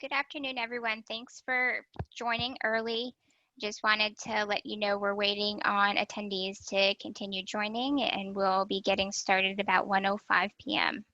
Good afternoon, everyone. Thanks for joining early. Just wanted to let you know we're waiting on attendees to continue joining, and we'll be getting started about 1:05 p.m.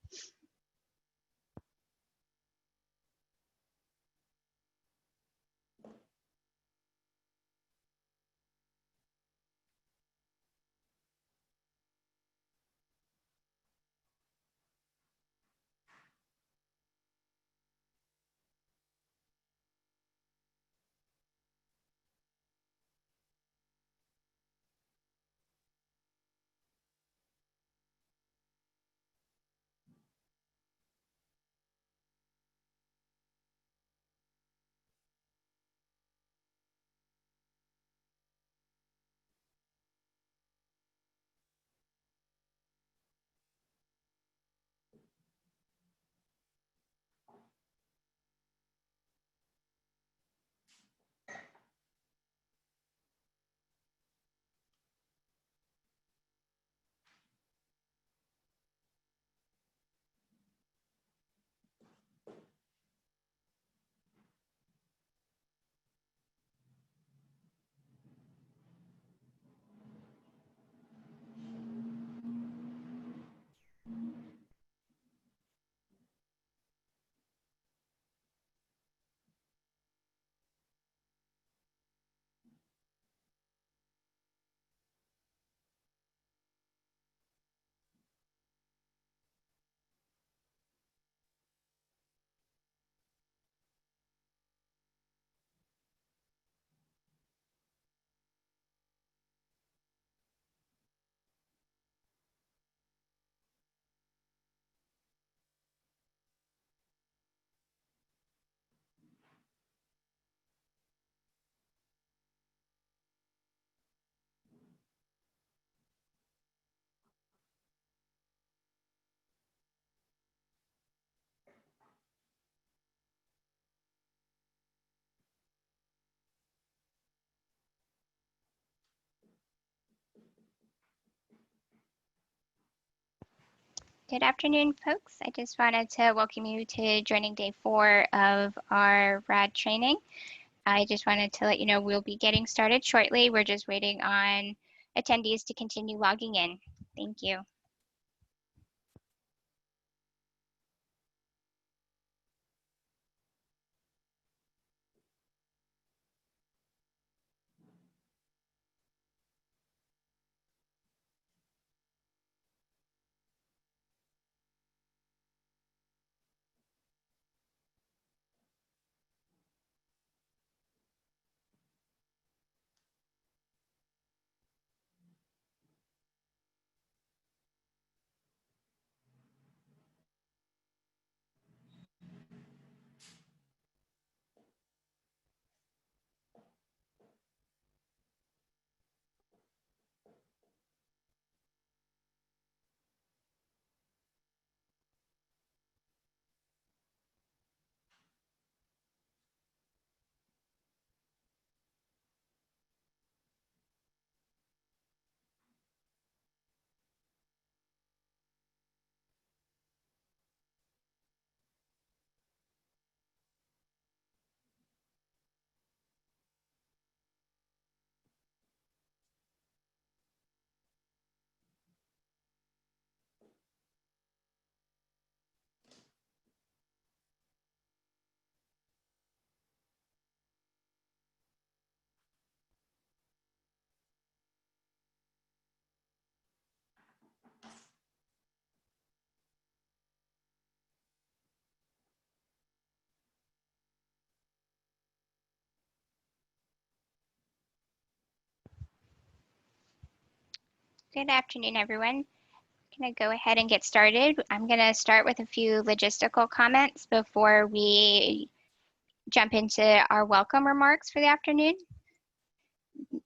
Good afternoon, folks. I just wanted to welcome you to joining day 4 of our RAD training. I just wanted to let you know we'll be getting started shortly. We're just waiting on attendees to continue logging in. Thank you. Good afternoon, everyone. I'm going to go ahead and get started. I'm going to start with a few logistical comments before we jump into our welcome remarks for the afternoon. I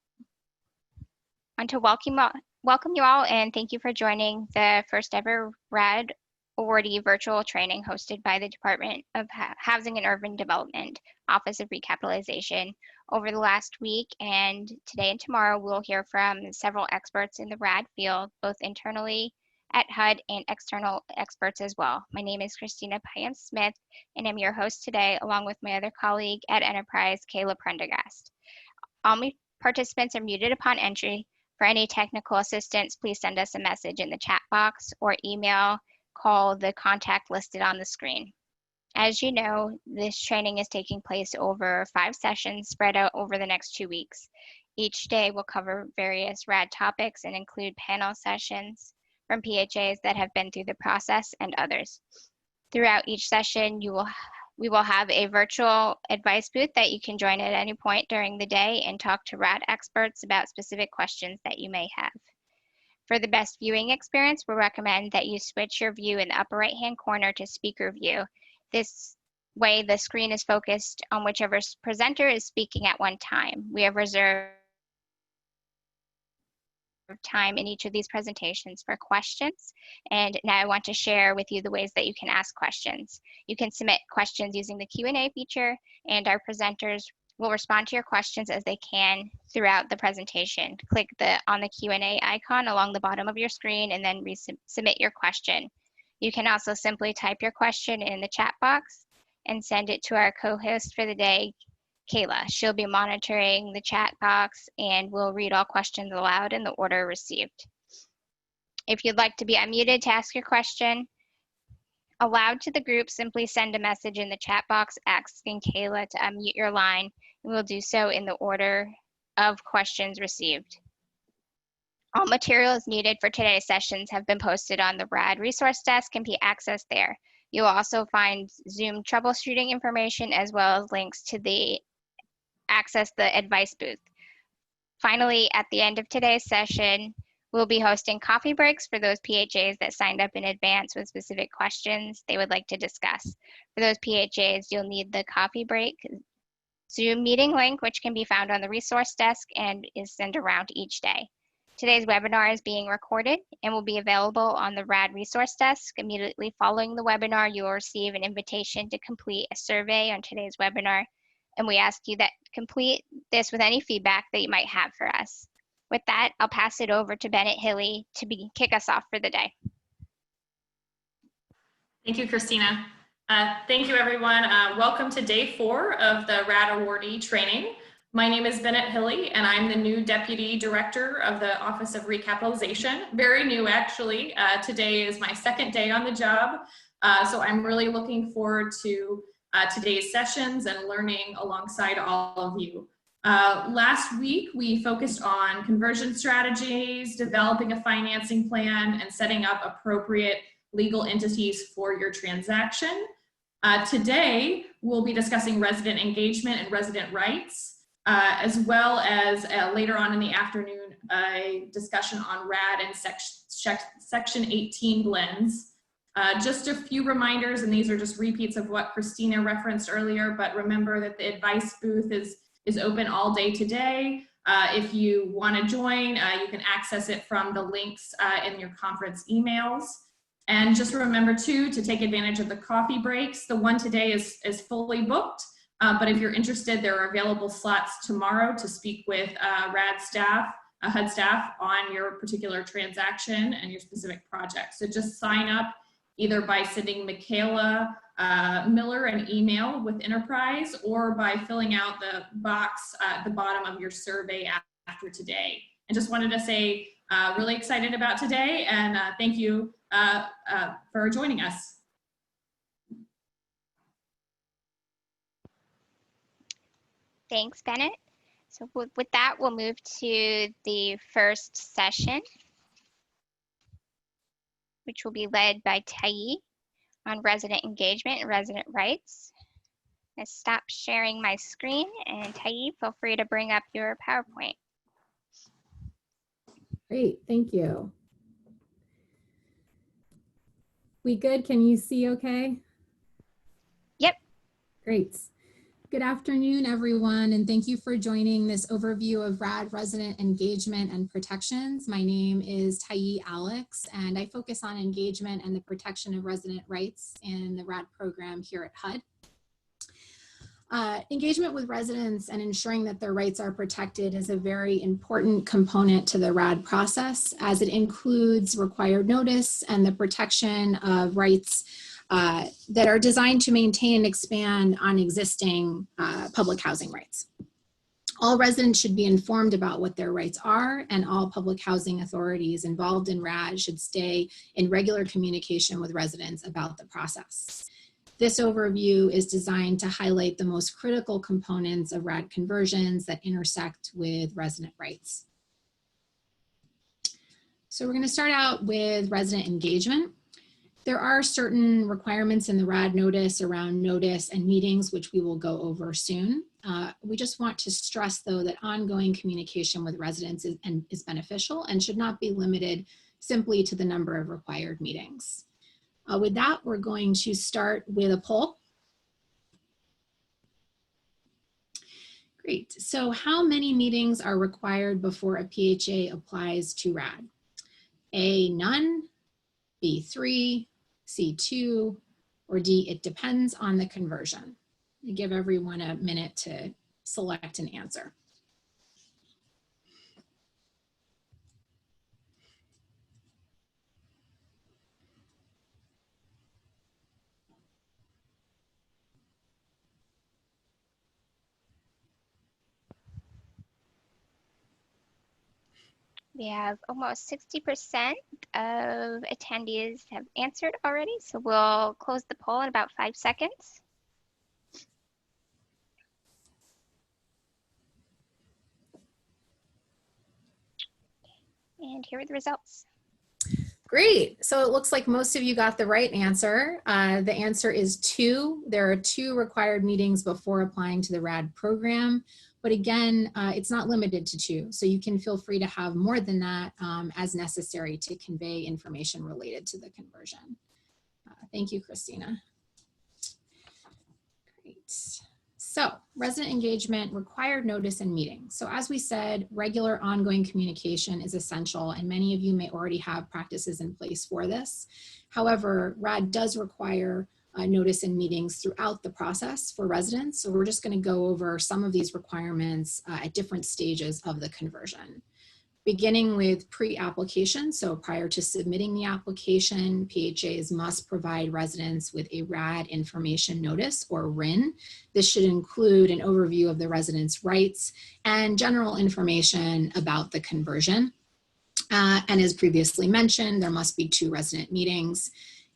want to welcome you all and thank you for joining the first ever RAD awardee virtual training hosted by the Department of Housing and Urban Development, Office of Recapitalization. Over the last week and today and tomorrow, we'll hear from several experts in the RAD field, both internally at HUD and external experts as well. My name is Christina Payam-Smith, and I'm your host today, along with my other colleague at Enterprise, Kayla Prendergast. All participants are muted upon entry. For any technical assistance, please send us a message in the chat box or email, call the contact listed on the screen. As you know, this training is taking place over 5 sessions spread out over the next 2 weeks. Each day will cover various RAD topics and include panel sessions from PHAs that have been through the process and others. Throughout each session, we will have a virtual advice booth that you can join at any point during the day and talk to RAD experts about specific questions that you may have. For the best viewing experience, we recommend that you switch your view in the upper right-hand corner to speaker view. This way, the screen is focused on whichever presenter is speaking at one time. We have reserved time in each of these presentations for questions. And now I want to share with you the ways that you can ask questions. You can submit questions using the Q&A feature, and our presenters will respond to your questions as they can throughout the presentation. Click on the Q&A icon along the bottom of your screen and then submit your question. You can also simply type your question in the chat box and send it to our co-host for the day, Kayla. She'll be monitoring the chat box and will read all questions aloud in the order received. If you'd like to be unmuted to ask your question aloud to the group, simply send a message in the chat box asking Kayla to unmute your line, and we'll do so in the order of questions received. All materials needed for today's sessions have been posted on the RAD resource desk and can be accessed there. You'll also find Zoom troubleshooting information as well as links to access the advice booth. Finally, at the end of today's session, we'll be hosting coffee breaks for those PHAs that signed up in advance with specific questions they would like to discuss. For those PHAs, you'll need the coffee break Zoom meeting link, which can be found on the resource desk and is sent around each day. Today's webinar is being recorded and will be available on the RAD resource desk. Immediately following the webinar, you will receive an invitation to complete a survey on today's webinar, and we ask you that complete this with any feedback that you might have for us. With that, I'll pass it over to Bennett Hilly to kick us off for the day. Thank you, Christina. Thank you, everyone. Welcome to day 4 of the RAD awardee training. My name is Bennett Hilly, and I'm the new Deputy Director of the Office of Recapitalization. Very new, actually. Today is my 2nd day on the job, so I'm really looking forward to today's sessions and learning alongside all of you. Last week, we focused on conversion strategies, developing a financing plan, and setting up appropriate legal entities for your transaction. Today, we'll be discussing resident engagement and resident rights, as well as later on in the afternoon, a discussion on RAD and Section 18 blends. Just a few reminders, and these are just repeats of what Christina referenced earlier, but remember that the advice booth is open all day today. If you want to join, you can access it from the links in your conference emails. And just remember too, to take advantage of the coffee breaks. The one today is fully booked, but if you're interested, there are available slots tomorrow to speak with RAD staff, HUD staff on your particular transaction and your specific project. So just sign up either by sending Michaela Miller an email with Enterprise or by filling out the box at the bottom of your survey after today. And just wanted to say, really excited about today, and thank you for joining us. Thanks, Bennett. So with that, we'll move to the first session, which will be led by Tayi on resident engagement and resident rights. I'm going to stop sharing my screen, and Tayi, feel free to bring up your PowerPoint. Great, thank you. We good? Can you see okay? Yep. Great. Good afternoon, everyone, and thank you for joining this overview of RAD resident engagement and protections. My name is Tyee Alex, and I focus on engagement and the protection of resident rights in the RAD program here at HUD. Engagement with residents and ensuring that their rights are protected is a very important component to the RAD process, as it includes required notice and the protection of rights that are designed to maintain and expand on existing public housing rights. All residents should be informed about what their rights are, and all public housing authorities involved in RAD should stay in regular communication with residents about the process. This overview is designed to highlight the most critical components of RAD conversions that intersect with resident rights. So we're going to start out with resident engagement. There are certain requirements in the RAD notice around notice and meetings, which we will go over soon. We just want to stress, though, that ongoing communication with residents is beneficial and should not be limited simply to the number of required meetings. With that, we're going to start with a poll. Great. So how many meetings are required before a PHA applies to RAD? A, none, B, 3, C, 2, or D, it depends on the conversion. I give everyone a minute to select an answer. We have almost 60% of attendees have answered already, so we'll close the poll in about 5 seconds. And here are the results. Great. So it looks like most of you got the right answer. The answer is 2. There are 2 required meetings before applying to the RAD program. But again, it's not limited to 2. So you can feel free to have more than that as necessary to convey information related to the conversion. Thank you, Christina. Great. So resident engagement, required notice and meeting. So as we said, regular ongoing communication is essential, and many of you may already have practices in place for this. However, RAD does require notice and meetings throughout the process for residents. So we're just going to go over some of these requirements at different stages of the conversion. Beginning with pre-application, so prior to submitting the application, PHAs must provide residents with a RAD information notice, or RIN. This should include an overview of the resident's rights and general information about the conversion. And as previously mentioned, there must be 2 resident meetings.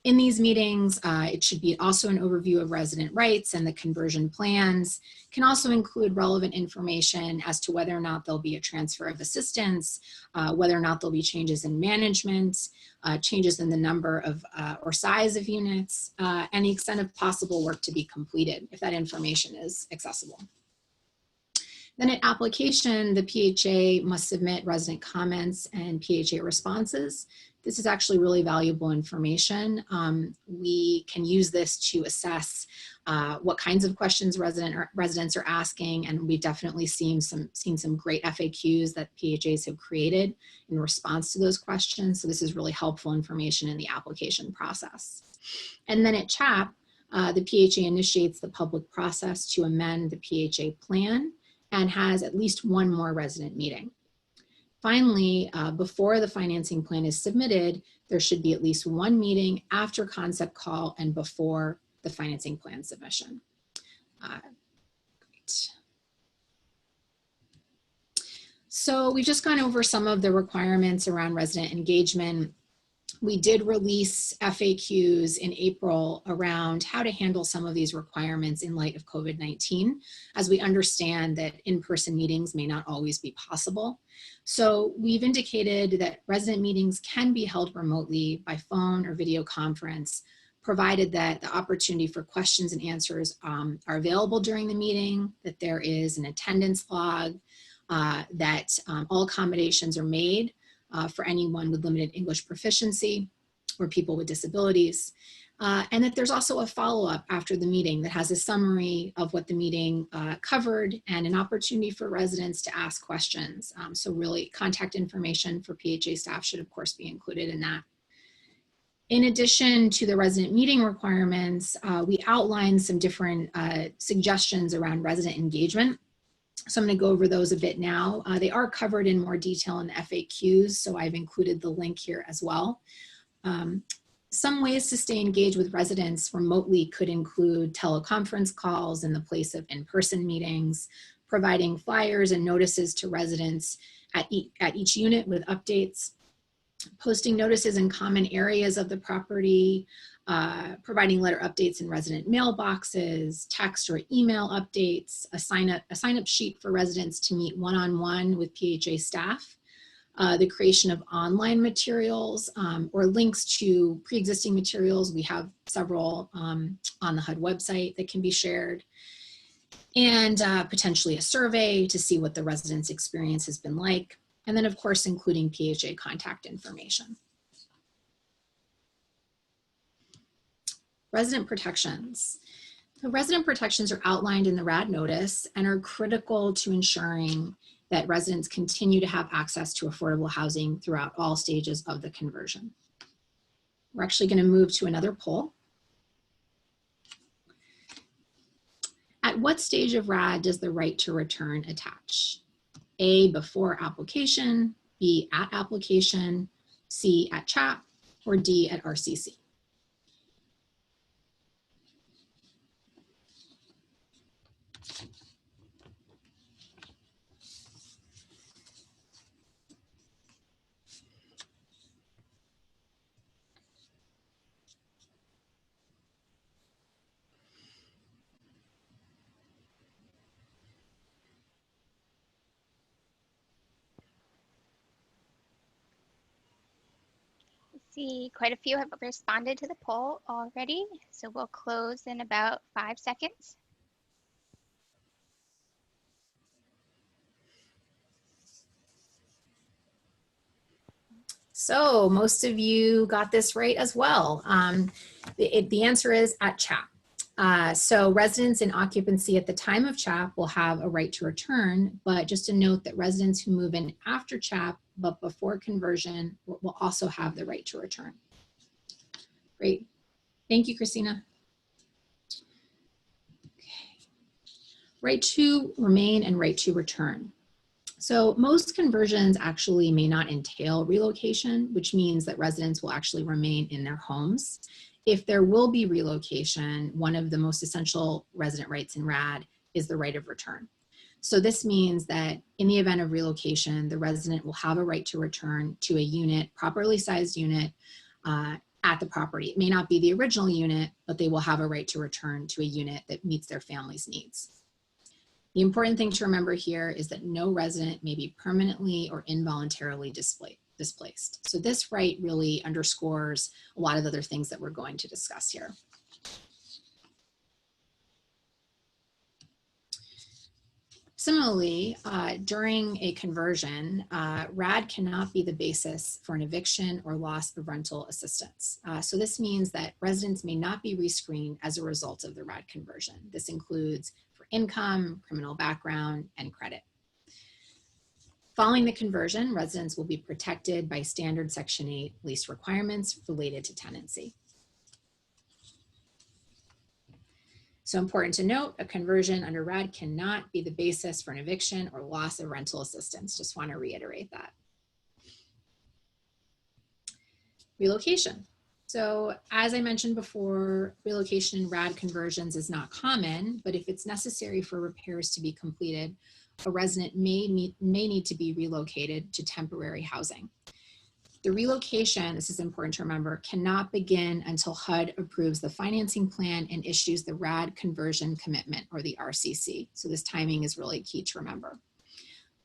In these meetings, it should be also an overview of resident rights and the conversion plans. Can also include relevant information as to whether or not there'll be a transfer of assistance, whether or not there'll be changes in management, changes in the number of or size of units, and the extent of possible work to be completed if that information is accessible. Then at application, the PHA must submit resident comments and PHA responses. This is actually really valuable information. We can use this to assess what kinds of questions residents are asking, and we've definitely seen some great FAQs that PHAs have created in response to those questions. So this is really helpful information in the application process. And then at CHAP, the PHA initiates the public process to amend the PHA plan and has at least 1 more resident meeting. Finally, before the financing plan is submitted, there should be at least 1 meeting after concept call and before the financing plan submission. Great. So we've just gone over some of the requirements around resident engagement. We did release FAQs in April around how to handle some of these requirements in light of COVID-19, as we understand that in-person meetings may not always be possible. So we've indicated that resident meetings can be held remotely by phone or video conference, provided that the opportunity for questions and answers are available during the meeting, that there is an attendance log, that all accommodations are made for anyone with limited English proficiency or people with disabilities. And that there's also a follow-up after the meeting that has a summary of what the meeting covered and an opportunity for residents to ask questions. So really contact information for PHA staff should of course be included in that. In addition to the resident meeting requirements, we outlined some different suggestions around resident engagement. So I'm going to go over those a bit now. They are covered in more detail in the FAQs, so I've included the link here as well. Some ways to stay engaged with residents remotely could include teleconference calls in the place of in-person meetings, providing flyers and notices to residents at each unit with updates, posting notices in common areas of the property, providing letter updates in resident mailboxes, text or email updates, a sign-up sheet for residents to meet one-on-one with PHA staff, the creation of online materials or links to pre-existing materials. We have several on the HUD website that can be shared, and potentially a survey to see what the residents' experience has been like. And then of course, including PHA contact information. Resident protections. The resident protections are outlined in the RAD notice and are critical to ensuring that residents continue to have access to affordable housing throughout all stages of the conversion. We're actually going to move to another poll. At what stage of RAD does the right to return attach? A, before application, B, at application, C, at CHAP, or D, at RCC? See, quite a few have responded to the poll already, so we'll close in about 5 seconds. So most of you got this right as well. The answer is at CHAP. So residents in occupancy at the time of CHAP will have a right to return, but just a note that residents who move in after CHAP but before conversion will also have the right to return. Great. Thank you, Christina. Okay. Right to remain and right to return. So most conversions actually may not entail relocation, which means that residents will actually remain in their homes. If there will be relocation, one of the most essential resident rights in RAD is the right of return. So this means that in the event of relocation, the resident will have a right to return to a unit, properly sized unit at the property. It may not be the original unit, but they will have a right to return to a unit that meets their family's needs. The important thing to remember here is that no resident may be permanently or involuntarily displaced. So this right really underscores a lot of other things that we're going to discuss here. Similarly, during a conversion, RAD cannot be the basis for an eviction or loss of rental assistance. So this means that residents may not be rescreened as a result of the RAD conversion. This includes for income, criminal background, and credit. Following the conversion, residents will be protected by standard Section 8 lease requirements related to tenancy. So important to note, a conversion under RAD cannot be the basis for an eviction or loss of rental assistance. Just want to reiterate that. Relocation. So as I mentioned before, relocation in RAD conversions is not common, but if it's necessary for repairs to be completed, a resident may need to be relocated to temporary housing. The relocation, this is important to remember, cannot begin until HUD approves the financing plan and issues the RAD conversion commitment, or the RCC. So this timing is really key to remember.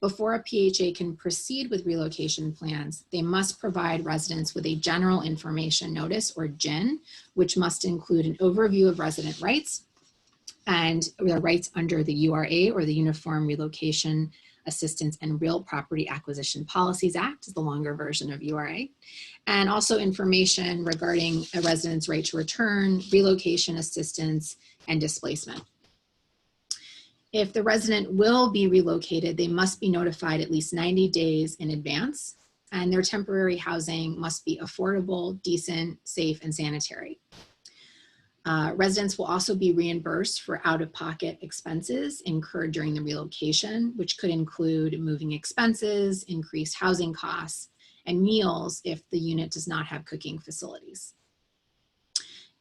Before a PHA can proceed with relocation plans, they must provide residents with a general information notice, or GIN, which must include an overview of resident rights and their rights under the URA, or the Uniform Relocation Assistance and Real Property Acquisition Policies Act, is the longer version of URA, and also information regarding a resident's right to return, relocation assistance, and displacement. If the resident will be relocated, they must be notified at least 90 days in advance, and their temporary housing must be affordable, decent, safe, and sanitary. Residents will also be reimbursed for out-of-pocket expenses incurred during the relocation, which could include moving expenses, increased housing costs, and meals if the unit does not have cooking facilities.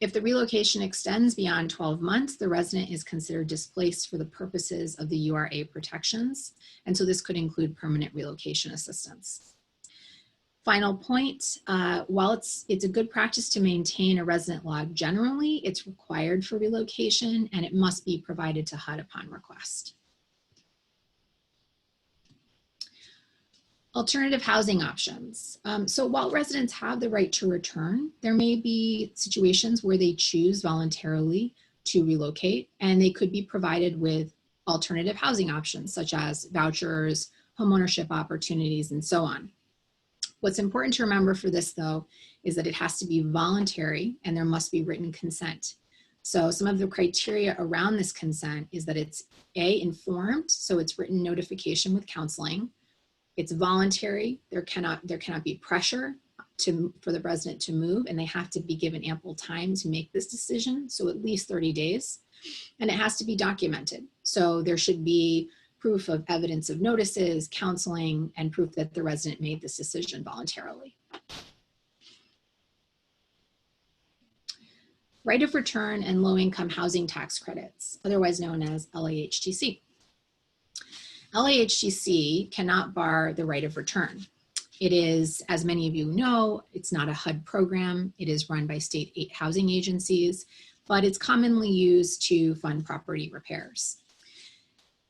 If the relocation extends beyond 12 months, the resident is considered displaced for the purposes of the URA protections, and so this could include permanent relocation assistance. Final point, while it's a good practice to maintain a resident log generally, it's required for relocation and it must be provided to HUD upon request. Alternative housing options. So while residents have the right to return, there may be situations where they choose voluntarily to relocate, and they could be provided with alternative housing options such as vouchers, homeownership opportunities, and so on. What's important to remember for this, though, is that it has to be voluntary and there must be written consent. So some of the criteria around this consent is that it's A, informed, so it's written notification with counseling. It's voluntary, there cannot be pressure for the resident to move, and they have to be given ample time to make this decision, so at least 30 days. And it has to be documented. So there should be proof of evidence of notices, counseling, and proof that the resident made this decision voluntarily. Right of return and low-income housing tax credits, otherwise known as LIHTC. LIHTC cannot bar the right of return. It is, as many of you know, it's not a HUD program. It is run by state housing agencies, but it's commonly used to fund property repairs.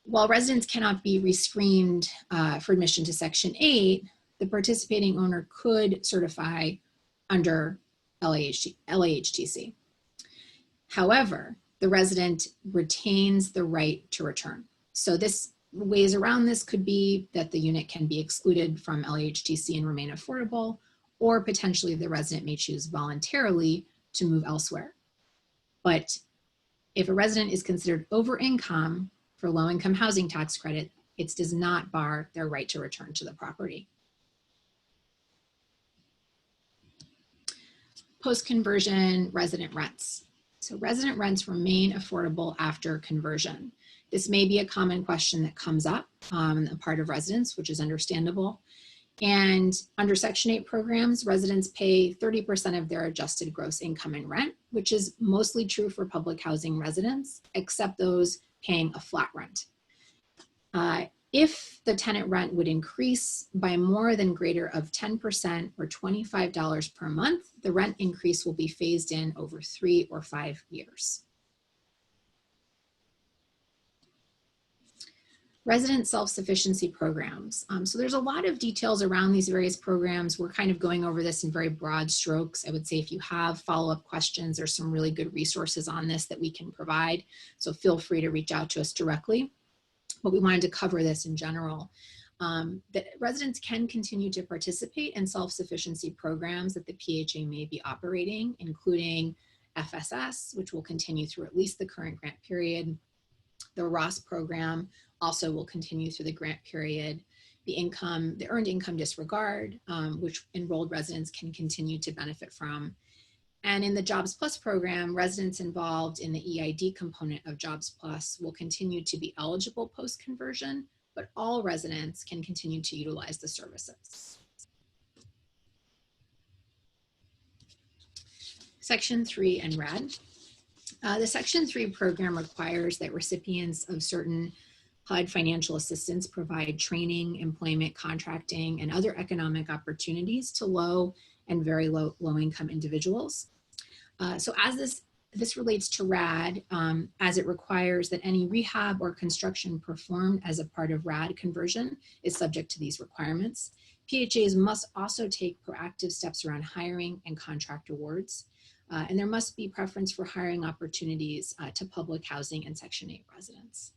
While residents cannot be rescreened for admission to Section 8, the participating owner could certify under LIHTC. However, the resident retains the right to return. So ways around this could be that the unit can be excluded from LIHTC and remain affordable, or potentially the resident may choose voluntarily to move elsewhere. But if a resident is considered over income for low-income housing tax credit, it does not bar their right to return to the property. Post-conversion resident rents. So resident rents remain affordable after conversion. This may be a common question that comes up on the part of residents, which is understandable. And under Section 8 programs, residents pay 30% of their adjusted gross income in rent, which is mostly true for public housing residents, except those paying a flat rent. If the tenant rent would increase by more than greater of 10% or $25 per month, the rent increase will be phased in over 3 or 5 years. Resident self-sufficiency programs. So there's a lot of details around these various programs. We're kind of going over this in very broad strokes. I would say if you have follow-up questions, there's some really good resources on this that we can provide. So feel free to reach out to us directly. But we wanted to cover this in general. That residents can continue to participate in self-sufficiency programs that the PHA may be operating, including FSS, which will continue through at least the current grant period. The ROS program also will continue through the grant period. The earned income disregard, which enrolled residents can continue to benefit from. And in the Jobs Plus program, residents involved in the EID component of Jobs Plus will continue to be eligible post-conversion, but all residents can continue to utilize the services. Section 3 and RAD. The Section 3 program requires that recipients of certain HUD financial assistance provide training, employment, contracting, and other economic opportunities to low and very low income individuals. So as this relates to RAD, as it requires that any rehab or construction performed as a part of RAD conversion is subject to these requirements. PHAs must also take proactive steps around hiring and contract awards. And there must be preference for hiring opportunities to public housing and Section 8 residents.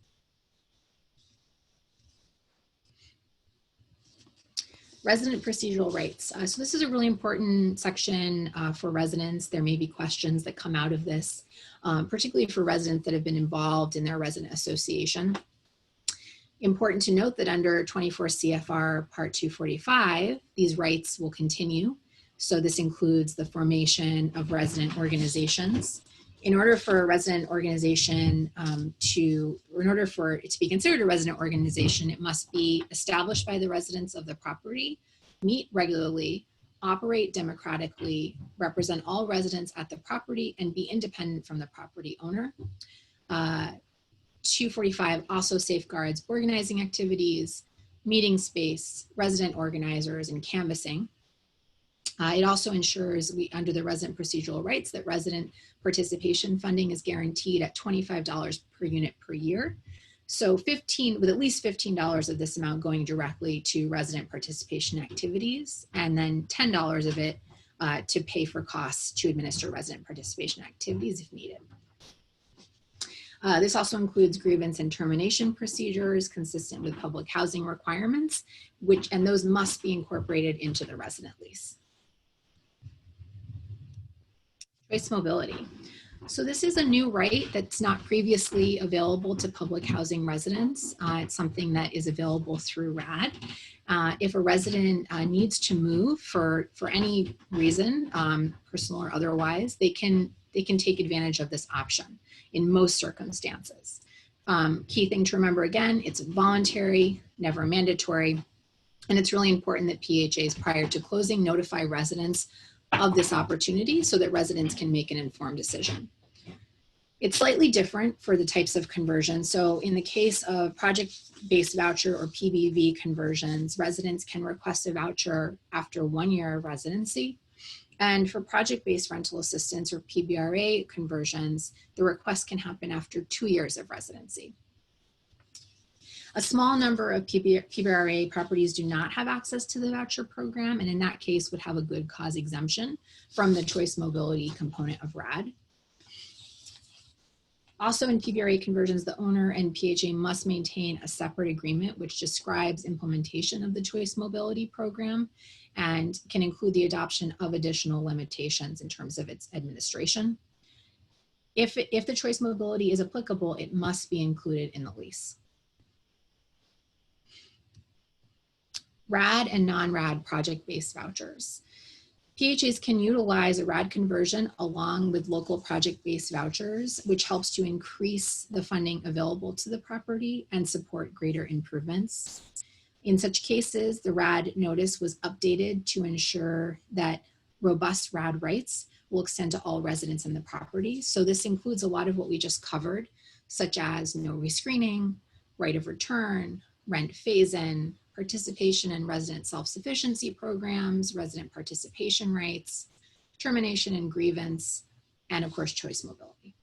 Resident procedural rights. So this is a really important section for residents. There may be questions that come out of this, particularly for residents that have been involved in their resident association. Important to note that under 24 CFR Part 245, these rights will continue. So this includes the formation of resident organizations. In order for a resident organization in order for it to be considered a resident organization, it must be established by the residents of the property, meet regularly, operate democratically, represent all residents at the property, and be independent from the property owner. 245 also safeguards organizing activities, meeting space, resident organizers, and canvassing. It also ensures under the resident procedural rights that resident participation funding is guaranteed at $25 per unit per year. So with at least $15 of this amount going directly to resident participation activities, and then $10 of it to pay for costs to administer resident participation activities if needed. This also includes grievance and termination procedures consistent with public housing requirements, and those must be incorporated into the resident lease. Choice mobility. So this is a new right that's not previously available to public housing residents. It's something that is available through RAD. If a resident needs to move for any reason, personal or otherwise, they can take advantage of this option in most circumstances. Key thing to remember again, it's voluntary, never mandatory, and it's really important that PHAs prior to closing notify residents of this opportunity so that residents can make an informed decision. It's slightly different for the types of conversions. So in the case of project-based voucher or PBV conversions, residents can request a voucher after 1 year of residency. And for project-based rental assistance or PBRA conversions, the request can happen after 2 years of residency. A small number of PBRA properties do not have access to the voucher program, and in that case would have a good cause exemption from the choice mobility component of RAD. Also in PBRA conversions, the owner and PHA must maintain a separate agreement which describes implementation of the choice mobility program and can include the adoption of additional limitations in terms of its administration. If the choice mobility is applicable, it must be included in the lease. RAD and non-RAD project-based vouchers. PHAs can utilize a RAD conversion along with local project-based vouchers, which helps to increase the funding available to the property and support greater improvements. In such cases, the RAD notice was updated to ensure that robust RAD rights will extend to all residents in the property. So this includes a lot of what we just covered, such as no rescreening, right of return, rent phase-in, participation in resident self-sufficiency programs, resident participation rights, termination and grievance, and of course, choice mobility.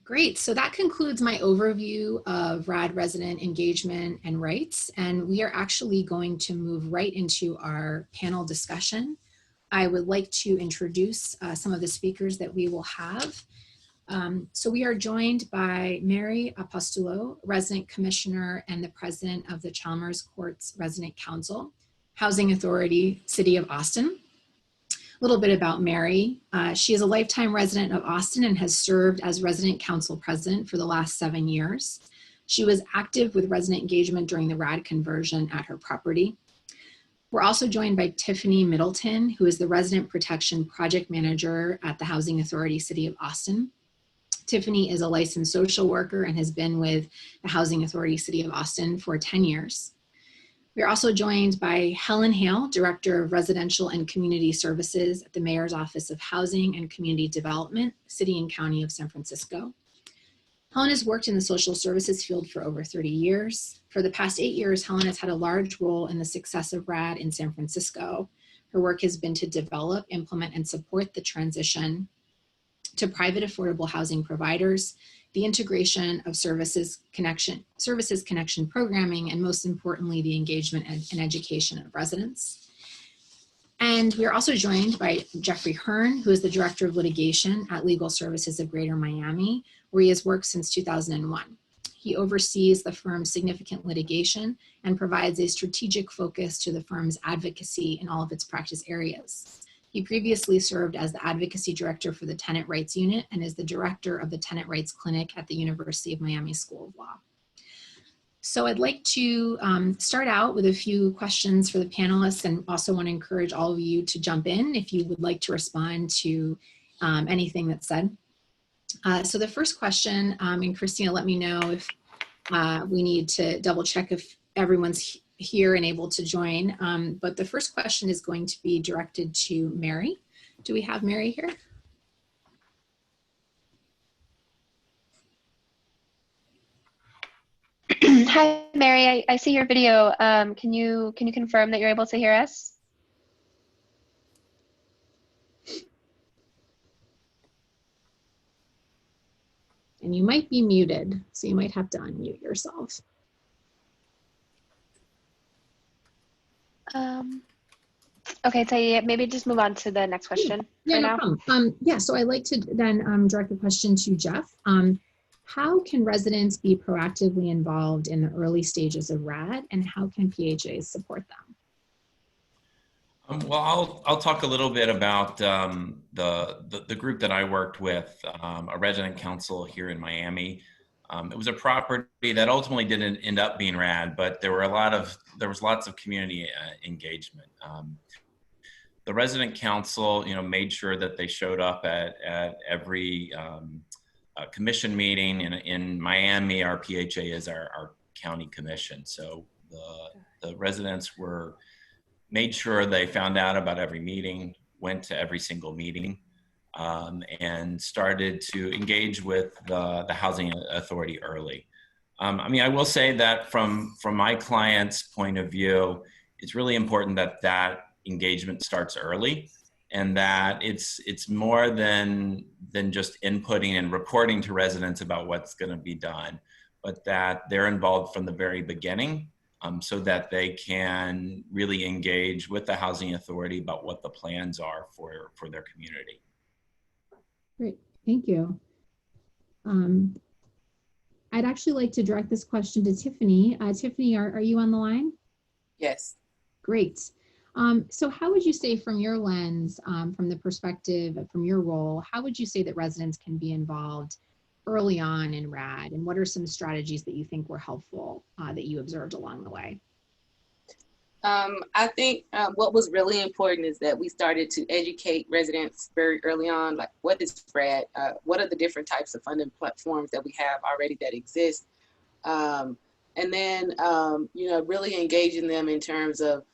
Great, so that concludes my overview of RAD resident engagement and rights, and we are actually going to move right into our panel discussion. I would like to introduce some of the speakers that we will have. So we are joined by Mary Apostolo, Resident Commissioner and the President of the Chalmers Courts Resident Council, Housing Authority, City of Austin. A little bit about Mary. She is a lifetime resident of Austin and has served as Resident Council President for the last 7 years. She was active with resident engagement during the RAD conversion at her property. We're also joined by Tiffany Middleton, who is the Resident Protection Project Manager at the Housing Authority, City of Austin. Tiffany is a licensed social worker and has been with the Housing Authority City of Austin for 10 years. We're also joined by Helen Hale, Director of Residential and Community Services at the Mayor's Office of Housing and Community Development, City and County of San Francisco. Helen has worked in the social services field for over 30 years. For the past 8 years, Helen has had a large role in the success of RAD in San Francisco. Her work has been to develop, implement, and support the transition to private affordable housing providers, the integration of services connection programming, and most importantly, the engagement and education of residents. And we are also joined by Jeffrey Hearn, who is the Director of Litigation at Legal Services of Greater Miami, where he has worked since 2001. He oversees the firm's significant litigation and provides a strategic focus to the firm's advocacy in all of its practice areas. He previously served as the advocacy director for the Tenant Rights Unit and is the director of the Tenant Rights Clinic at the University of Miami School of Law. So I'd like to start out with a few questions for the panelists, and also want to encourage all of you to jump in if you would like to respond to anything that's said. So the first question, and Christina, let me know if we need to double check if everyone's here and able to join. But the first question is going to be directed to Mary. Do we have Mary here? Hi, Mary. I see your video. Can you confirm that you're able to hear us? And you might be muted, so you might have to unmute yourself. Okay, Taia, maybe just move on to the next question. Yeah, for no now. problem. Yeah, so I'd like to then direct the question to Jeff. How can residents be proactively involved in the early stages of RAD, and how can PHAs support them? Well, I'll talk a little bit about the group that I worked with, a resident council here in Miami. It was a property that ultimately didn't end up being RAD, but there was lots of community engagement. The resident council, made sure that they showed up at every commission meeting. In Miami, our PHA is our county commission. So the residents made sure they found out about every meeting, went to every single meeting, and started to engage with the housing authority early. I will say that from my client's point of view, it's really important that engagement starts early, and that it's more than just inputting and reporting to residents about what's going to be done, but that they're involved from the very beginning, so that they can really engage with the housing authority about what the plans are for their community. Great, thank you. I'd actually like to direct this question to Tiffany. Tiffany, are you on the line? Yes. Great. So how would you say, from your lens, from the perspective, from your role, how would you say that residents can be involved early on in RAD, and what are some strategies that you think were helpful that you observed along the way? I think what was really important is that we started to educate residents very early on, like what is RAD, what are the different types of funding platforms that we have already that exist, and then really engaging them in terms of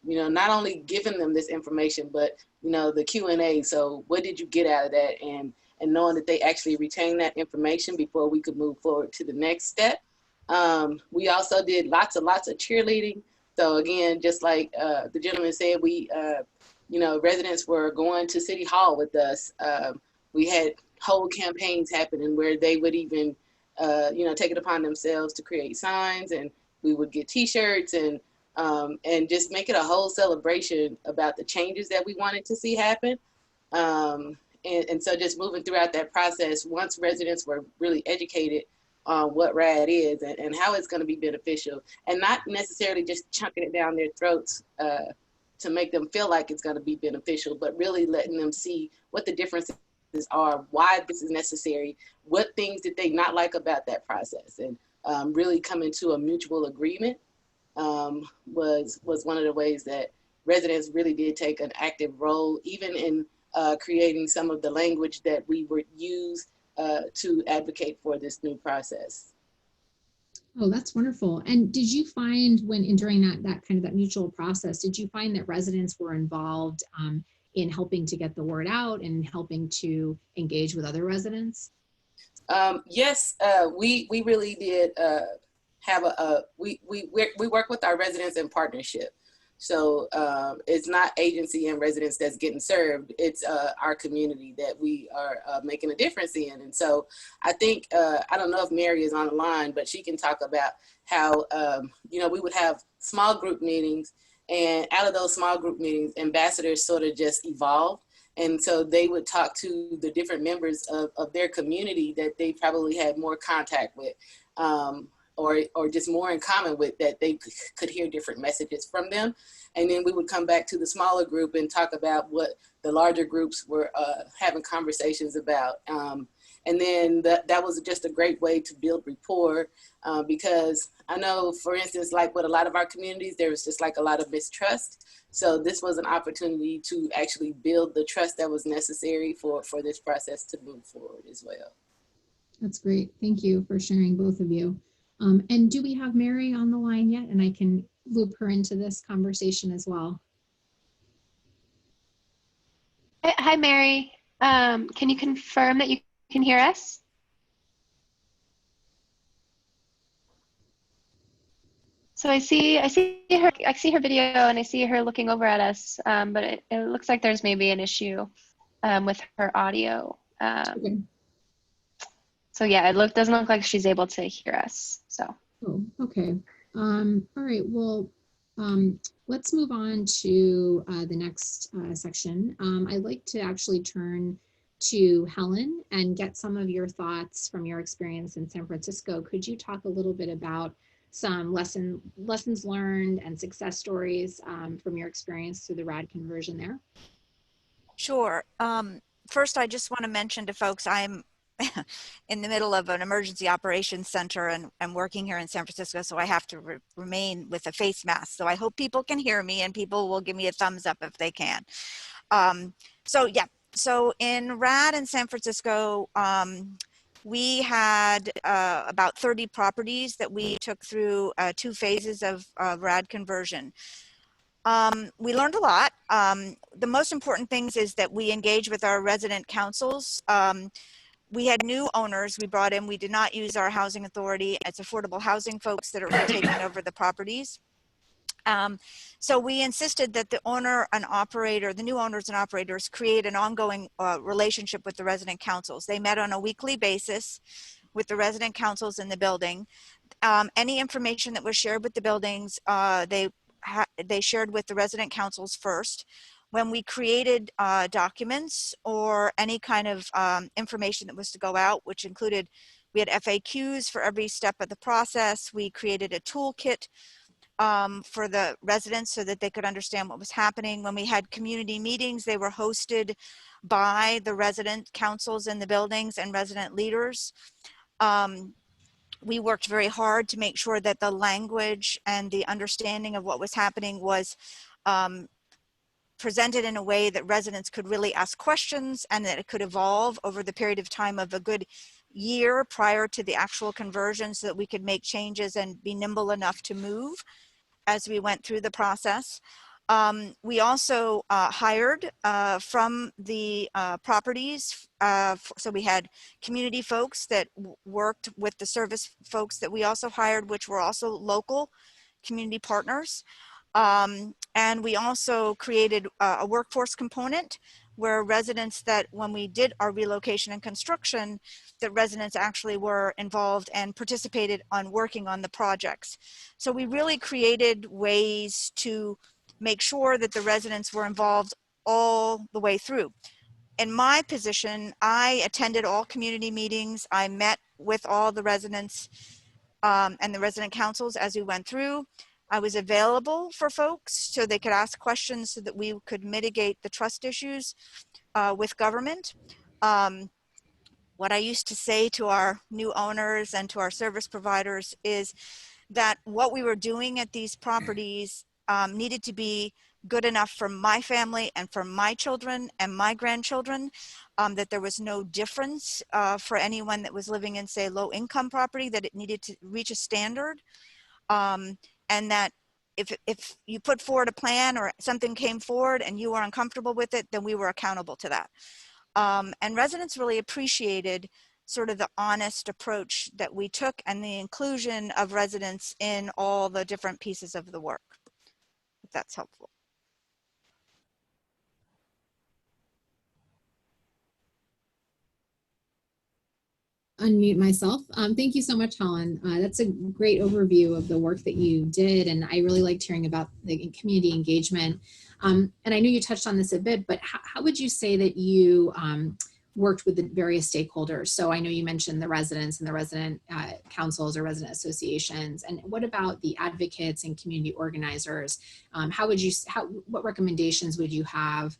not only giving them this information, but the Q&A. So what did you get out of that, and knowing that they actually retain that information before we could move forward to the next step. We also did lots of cheerleading. So again, just like the gentleman said, we, residents were going to City Hall with us. We had whole campaigns happening where they would even, take it upon themselves to create signs, and we would get T-shirts and just make it a whole celebration about the changes that we wanted to see happen. And so just moving throughout that process, once residents were really educated on what RAD is and how it's going to be beneficial, and not necessarily just chunking it down their throats to make them feel like it's going to be beneficial, but really letting them see what the differences are, why this is necessary, what things did they not like about that process, and really coming to a mutual agreement was one of the ways that residents really did take an active role, even in creating some of the language that we would use to advocate for this new process. Oh, that's wonderful. And did you find during that mutual process, did you find that residents were involved in helping to get the word out and helping to engage with other residents? Yes, we really did have we work with our residents in partnership. So it's not agency and residents that's getting served. It's our community that we are making a difference in. And so I think, I don't know if Mary is on the line, but she can talk about how, we would have small group meetings, and out of those small group meetings, ambassadors sort of just evolved. And so they would talk to the different members of their community that they probably had more contact with, or just more in common with, that they could hear different messages from them. And then we would come back to the smaller group and talk about what the larger groups were having conversations about. And then that was just a great way to build rapport, because I know, for instance, like with a lot of our communities, there was just like a lot of mistrust. So this was an opportunity to actually build the trust that was necessary for this process to move forward as well. That's great. Thank you for sharing, both of you. And do we have Mary on the line yet? And I can loop her into this conversation as well. Hi, Mary. Can you confirm that you can hear us? So I see her video, and I see her looking over at us, but it looks like there's maybe an issue with her audio. Okay. So yeah, doesn't look like she's able to hear us. So. Oh, okay. All right. Well, let's move on to the next section. I'd like to actually turn to Helen and get some of your thoughts from your experience in San Francisco. Could you talk a little bit about some lessons learned and success stories from your experience through the RAD conversion there? Sure. First, I just want to mention to folks, I'm in the middle of an emergency operations center and working here in San Francisco, so I have to remain with a face mask. So I hope people can hear me and people will give me a thumbs up if they can. So in RAD in San Francisco, we had about 30 properties that we took through 2 phases of RAD conversion. We learned a lot. The most important things is that we engage with our resident councils. We had new owners we brought in. We did not use our housing authority. It's affordable housing folks that are taking over the properties. So we insisted that the owner and operator, the new owners and operators, create an ongoing relationship with the resident councils. They met on a weekly basis with the resident councils in the building. Any information that was shared with the buildings, they shared with the resident councils first. When we created documents or any kind of information that was to go out, which included, we had FAQs for every step of the process. We created a toolkit for the residents so that they could understand what was happening. When we had community meetings, they were hosted by the resident councils in the buildings and resident leaders. We worked very hard to make sure that the language and the understanding of what was happening was presented in a way that residents could really ask questions and that it could evolve over the period of time of a good year prior to the actual conversion, so that we could make changes and be nimble enough to move as we went through the process. We also hired from the properties. So we had community folks that worked with the service folks that we also hired, which were also local community partners. And we also created a workforce component where residents, that when we did our relocation and construction, that residents actually were involved and participated on working on the projects. So we really created ways to make sure that the residents were involved all the way through. In my position, I attended all community meetings. I met with all the residents and the resident councils as we went through. I was available for folks so they could ask questions so that we could mitigate the trust issues with government. What I used to say to our new owners and to our service providers is that what we were doing at these properties needed to be good enough for my family and for my children and my grandchildren, that there was no difference for anyone that was living in, say, low income property, that it needed to reach a standard. And that if you put forward a plan or something came forward and you were uncomfortable with it, then we were accountable to that. And residents really appreciated sort of the honest approach that we took and the inclusion of residents in all the different pieces of the work, if that's helpful. unmute myself. Thank you so much, Helen. That's a great overview of the work that you did, and I really liked hearing about the community engagement. And I know you touched on this a bit, but how would you say that you worked with the various stakeholders? So I know you mentioned the residents and the resident councils or resident associations, and what about the advocates and community organizers? What recommendations would you have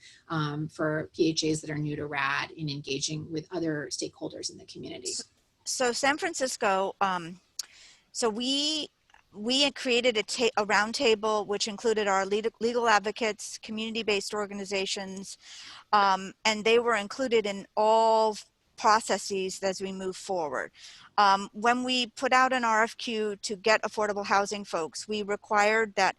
for PHAs that are new to RAD in engaging with other stakeholders in the community? So San Francisco, so we had created a roundtable which included our legal advocates, community-based organizations, and they were included in all processes as we move forward. When we put out an RFQ to get affordable housing folks, we required that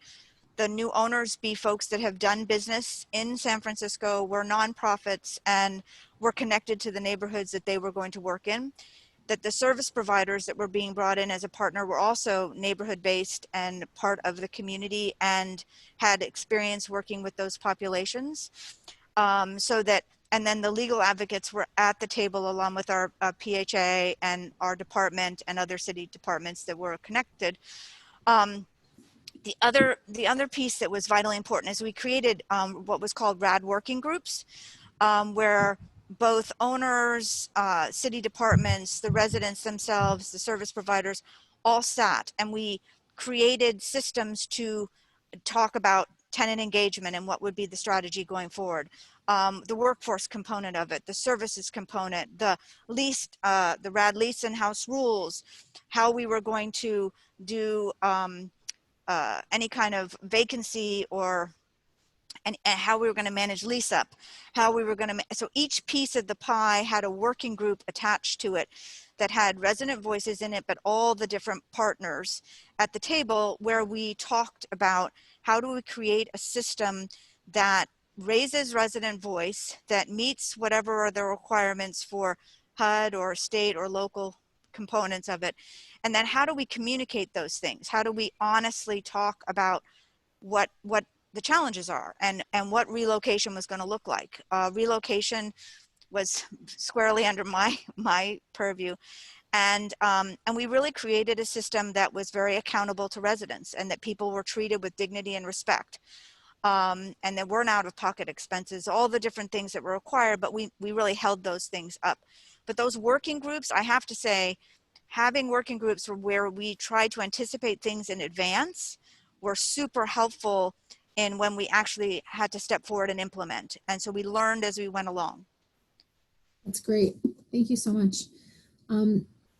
the new owners be folks that have done business in San Francisco, were nonprofits, and were connected to the neighborhoods that they were going to work in. That the service providers that were being brought in as a partner were also neighborhood-based and part of the community and had experience working with those populations. And then the legal advocates were at the table along with our PHA and our department and other city departments that were connected. The other piece that was vitally important is we created what was called RAD working groups, where both owners, city departments, the residents themselves, the service providers all sat, and we created systems to talk about tenant engagement and what would be the strategy going forward. The workforce component of it, the services component, the lease, the RAD lease and house rules, how we were going to do any kind of vacancy or and how we were going to manage lease up, how we were going to, so each piece of the pie had a working group attached to it that had resident voices in it, but all the different partners at the table where we talked about how do we create a system that raises resident voice, that meets whatever are the requirements for HUD or state or local components of it. And then how do we communicate those things? How do we honestly talk about what the challenges are and what relocation was going to look like? Relocation was squarely under my purview. And we really created a system that was very accountable to residents and that people were treated with dignity and respect. And there weren't out-of-pocket expenses, all the different things that were required, but we really held those things up. But those working groups, I have to say, having working groups where we tried to anticipate things in advance were super helpful in when we actually had to step forward and implement. And so we learned as we went along. That's great. Thank you so much.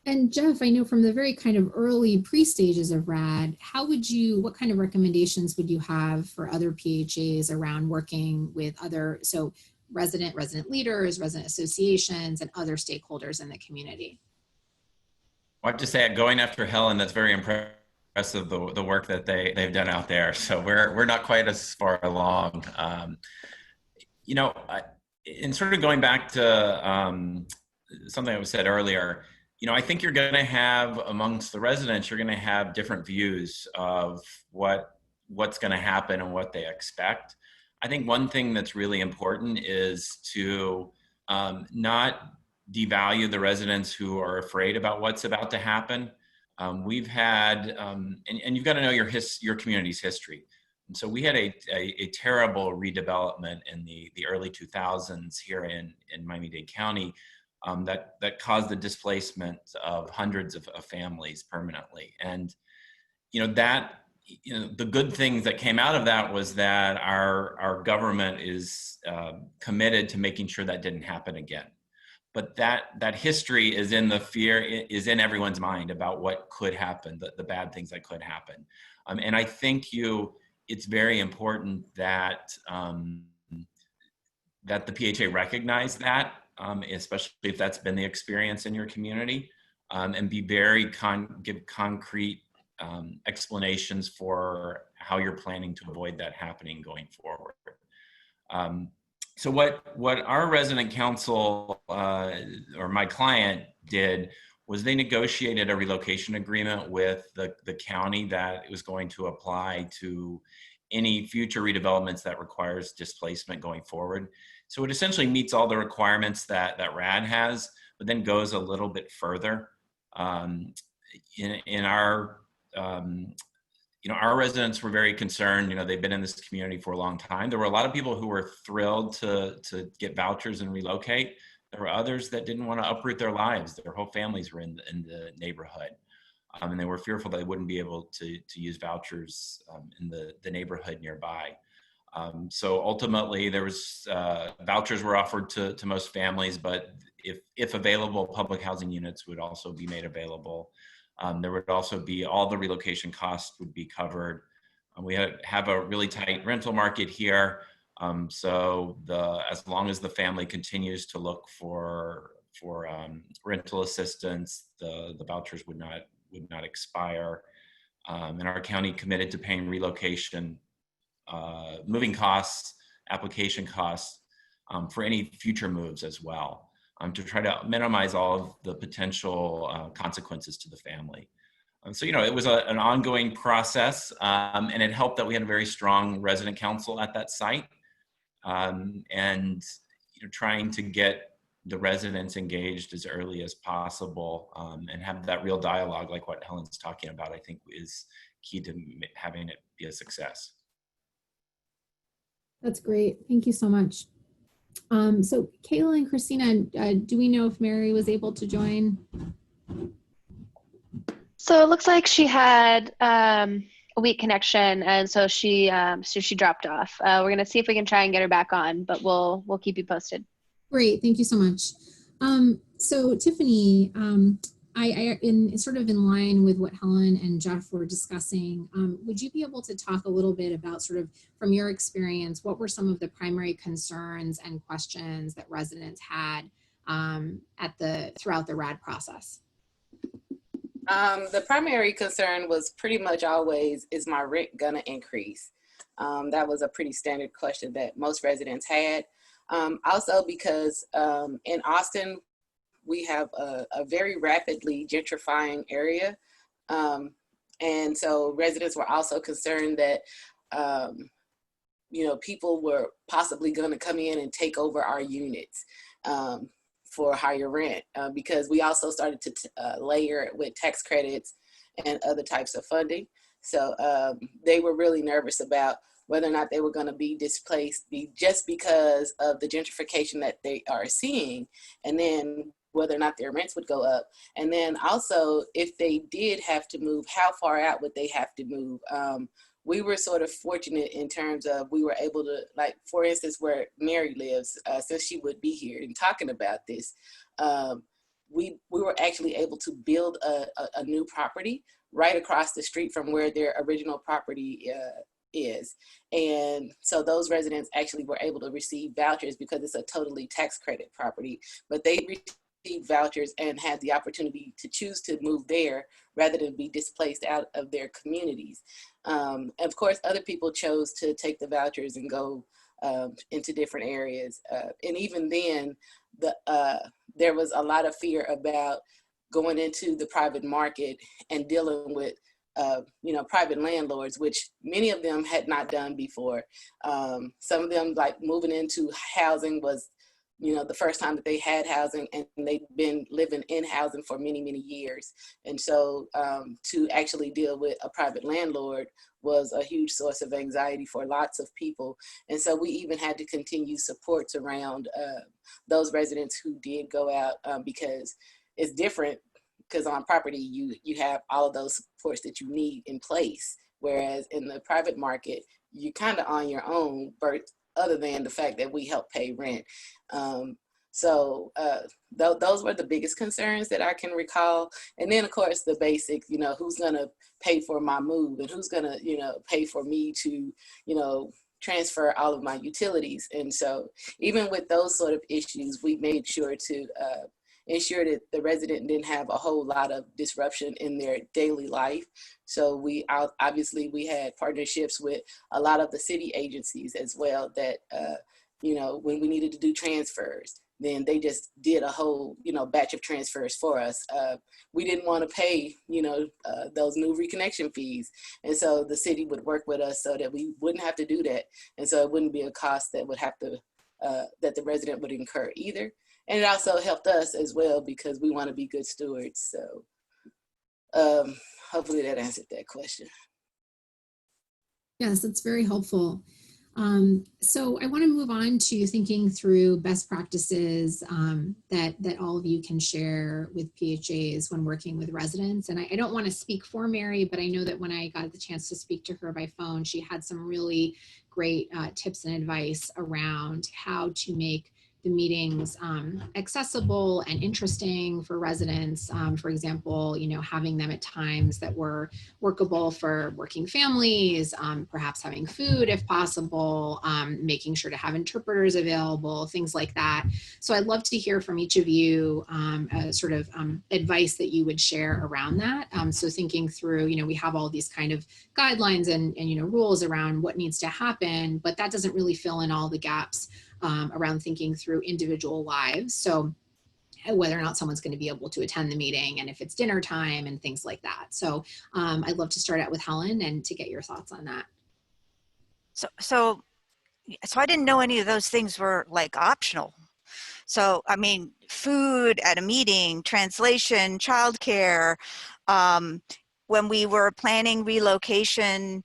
And Jeff, I know from the very kind of early pre-stages of RAD, what kind of recommendations would you have for other PHAs around working with so resident leaders, resident associations, and other stakeholders in the community? Well, I have to say, going after Helen, that's very impressive, the work that they've done out there. So we're not quite as far along. You know, and sort of going back to something that was said earlier, you know, I think you're going to have amongst the residents, you're going to have different views of what's going to happen and what they expect. I think one thing that's really important is to not devalue the residents who are afraid about what's about to happen. We've had, and you've got to know your community's history. And so we had a terrible redevelopment in the early 2000s here in Miami-Dade County that caused the displacement of hundreds of families permanently. And, you know, the good things that came out of that was that our government is committed to making sure that didn't happen again. But that history is is in everyone's mind about what could happen, the bad things that could happen. And I think it's very important that that the PHA recognize that, especially if that's been the experience in your community, and be very give concrete explanations for how you're planning to avoid that happening going forward. So what our resident council or my client did was they negotiated a relocation agreement with the county that was going to apply to any future redevelopments that requires displacement going forward. So it essentially meets all the requirements that RAD has, but then goes a little bit further. In our, our residents were very concerned. They've been in this community for a long time. There were a lot of people who were thrilled to get vouchers and relocate. There were others that didn't want to uproot their lives. Their whole families were in the neighborhood. And they were fearful they wouldn't be able to use vouchers in the neighborhood nearby. So ultimately, there was vouchers were offered to most families, but if available, public housing units would also be made available. There would also be all the relocation costs would be covered. We have a really tight rental market here, so as long as the family continues to look for rental assistance, the vouchers would not expire. And our county committed to paying relocation, moving costs, application costs for any future moves as well, to try to minimize all of the potential consequences to the family. So, it was an ongoing process, and it helped that we had a very strong resident council at that site, and trying to get the residents engaged as early as possible, and have that real dialogue like what Helen's talking about, I think is key to having it be a success. That's great. Thank you so much. So Kayla and Christina, do we know if Mary was able to join? So it looks like she had a weak connection, and so she dropped off. We're gonna see if we can try and get her back on, but we'll keep you posted. Great, thank you so much. So Tiffany, sort of in line with what Helen and Jeff were discussing, would you be able to talk a little bit about, sort of from your experience, what were some of the primary concerns and questions that residents had throughout the RAD process? The primary concern was pretty much always, is my rent gonna increase? That was a pretty standard question that most residents had. Also because in Austin, we have a very rapidly gentrifying area. And so residents were also concerned that, people were possibly gonna come in and take over our units for higher rent, because we also started to layer it with tax credits and other types of funding. So they were really nervous about whether or not they were going to be displaced just because of the gentrification that they are seeing, and then whether or not their rents would go up. And then also, if they did have to move, how far out would they have to move? We were sort of fortunate in terms of we were able to, like, for instance, where Mary lives, since she would be here and talking about this, we were actually able to build a new property right across the street from where their original property is. And so those residents actually were able to receive vouchers because it's a totally tax credit property, but they received vouchers and had the opportunity to choose to move there rather than be displaced out of their communities. Of course, other people chose to take the vouchers and go into different areas. And even then, there was a lot of fear about going into the private market and dealing with private landlords, which many of them had not done before. Some of them, like, moving into housing was, the first time that they had housing, and they'd been living in housing for many, many years. And so to actually deal with a private landlord was a huge source of anxiety for lots of people. And so we even had to continue supports around those residents who did go out, because it's different, because on property, you have all of those supports that you need in place. Whereas in the private market, you're kind of on your own, other than the fact that we help pay rent. Those were the biggest concerns that I can recall. And then, of course, the basic, who's gonna pay for my move, and who's gonna, pay for me to, transfer all of my utilities. And so even with those sort of issues, we made sure to ensure that the resident didn't have a whole lot of disruption in their daily life. So we had partnerships with a lot of the city agencies as well that, when we needed to do transfers, then they just did a whole, batch of transfers for us. We didn't want to pay, those new reconnection fees. And so the city would work with us so that we wouldn't have to do that. And so it wouldn't be a cost that would have to, that the resident would incur either. And it also helped us as well because we want to be good stewards. So hopefully that answered that question. Yes, that's very helpful. So I want to move on to thinking through best practices that all of you can share with PHAs when working with residents. And I don't want to speak for Mary, but I know that when I got the chance to speak to her by phone, she had some really great tips and advice around how to make the meetings accessible and interesting for residents. For example, having them at times that were workable for working families, perhaps having food if possible, making sure to have interpreters available, things like that. So I'd love to hear from each of you sort of advice that you would share around that. So thinking through, we have all these kind of guidelines and rules around what needs to happen, but that doesn't really fill in all the gaps around thinking through individual lives. So whether or not someone's going to be able to attend the meeting and if it's dinner time and things like that. So I'd love to start out with Helen and to get your thoughts on that. So I didn't know any of those things were like optional. So, I mean, food at a meeting, translation, childcare. When we were planning relocation,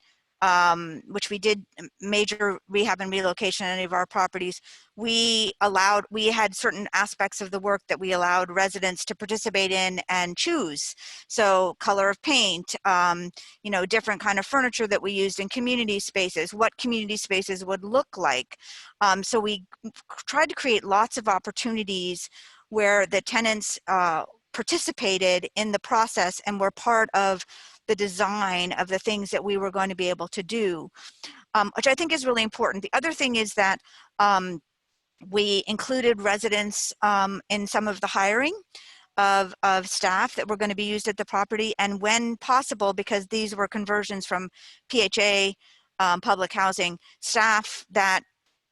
which we did major rehab and relocation on any of our properties, we had certain aspects of the work that we allowed residents to participate in and choose. So color of paint, different kind of furniture that we used in community spaces, what community spaces would look like. So we tried to create lots of opportunities where the tenants participated in the process and were part of the design of the things that we were going to be able to do, which I think is really important. The other thing is that we included residents in some of the hiring of staff that were going to be used at the property, and when possible, because these were conversions from PHA public housing, staff that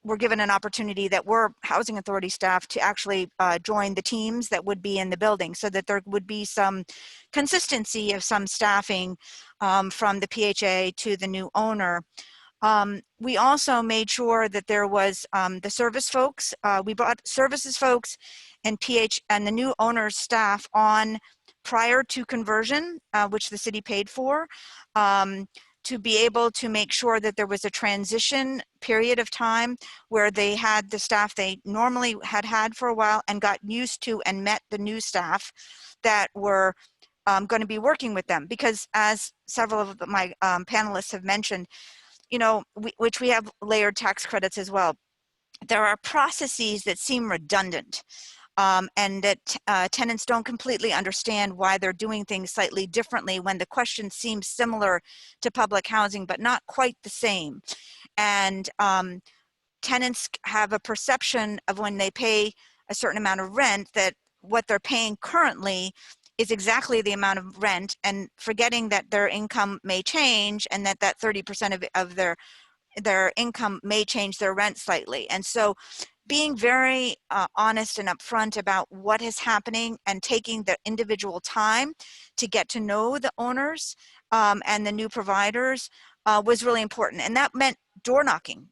were given an opportunity that were housing authority staff to actually join the teams that would be in the building, so that there would be some consistency of some staffing from the PHA to the new owner. We also made sure that there was the service folks. We brought services folks and the new owner's staff on prior to conversion, which the city paid for, to be able to make sure that there was a transition period of time where they had the staff they normally had for a while and got used to and met the new staff that were going to be working with them. Because as several of my panelists have mentioned, which we have layered tax credits as well, there are processes that seem redundant. And that tenants don't completely understand why they're doing things slightly differently when the question seems similar to public housing, but not quite the same. And tenants have a perception of when they pay a certain amount of rent that what they're paying currently is exactly the amount of rent, and forgetting that their income may change and that 30% of their income may change their rent slightly. And so being very honest and upfront about what is happening and taking the individual time to get to know the owners and the new providers was really important. And that meant door knocking,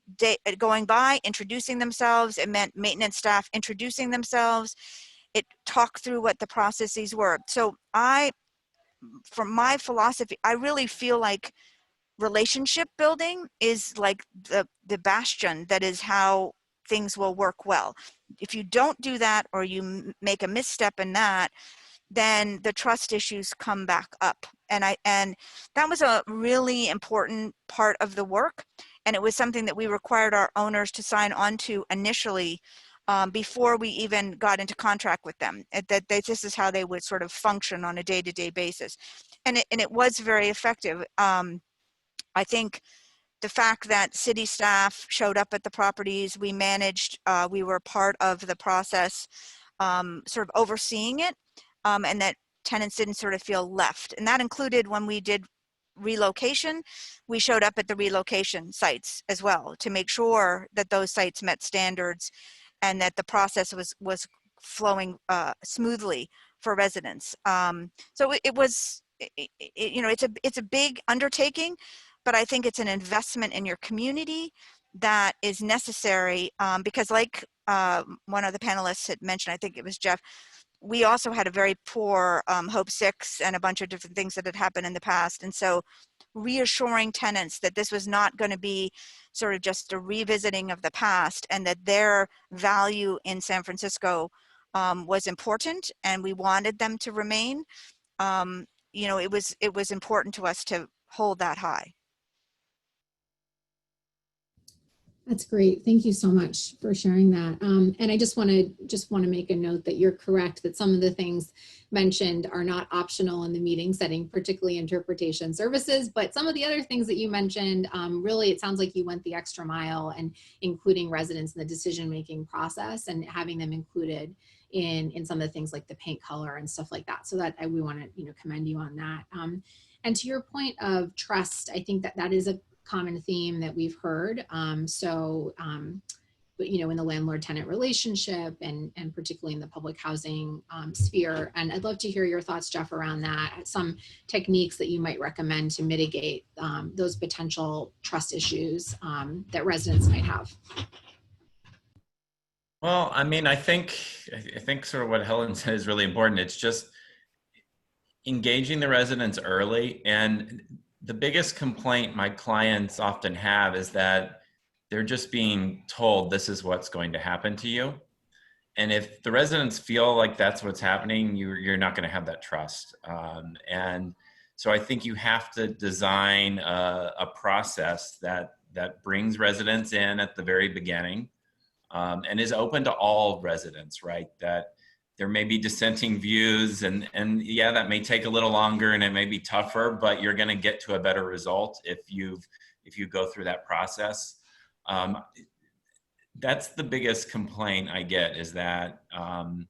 going by, introducing themselves. It meant maintenance staff introducing themselves. It talked through what the processes were. So from my philosophy, I really feel like relationship building is like the bastion that is how things will work well. If you don't do that, or you make a misstep in that, then the trust issues come back up. And that was a really important part of the work. And it was something that we required our owners to sign on to initially before we even got into contract with them, that this is how they would sort of function on a day-to-day basis. And it was very effective. I think the fact that city staff showed up at the properties, we managed, we were part of the process, sort of overseeing it, and that tenants didn't sort of feel left. And that included when we did relocation, we showed up at the relocation sites as well to make sure that those sites met standards and that the process was flowing smoothly for residents. So it was, it's a big undertaking, but I think it's an investment in your community that is necessary, because like one of the panelists had mentioned, I think it was Jeff, we also had a very poor Hope 6 and a bunch of different things that had happened in the past. And so reassuring tenants that this was not going to be sort of just a revisiting of the past, and that their value in San Francisco was important and we wanted them to remain. You know, it was important to us to hold that high. That's great. Thank you so much for sharing that. And I just want to make a note that you're correct that some of the things mentioned are not optional in the meeting setting, particularly interpretation services, but some of the other things that you mentioned, really, it sounds like you went the extra mile and including residents in the decision-making process and having them included in some of the things like the paint color and stuff like that. So that we want to, commend you on that. And to your point of trust, I think that is a common theme that we've heard. But, in the landlord-tenant relationship and particularly in the public housing sphere. And I'd love to hear your thoughts, Jeff, around that, some techniques that you might recommend to mitigate those potential trust issues that residents might have. Well, I mean, I think sort of what Helen said is really important. It's just engaging the residents early. And the biggest complaint my clients often have is that they're just being told this is what's going to happen to you. And if the residents feel like that's what's happening, you're not going to have that trust. And so I think you have to design a process that brings residents in at the very beginning and is open to all residents, right? That there may be dissenting views and yeah, that may take a little longer and it may be tougher, but you're going to get to a better result if you go through that process. That's the biggest complaint I get is that, the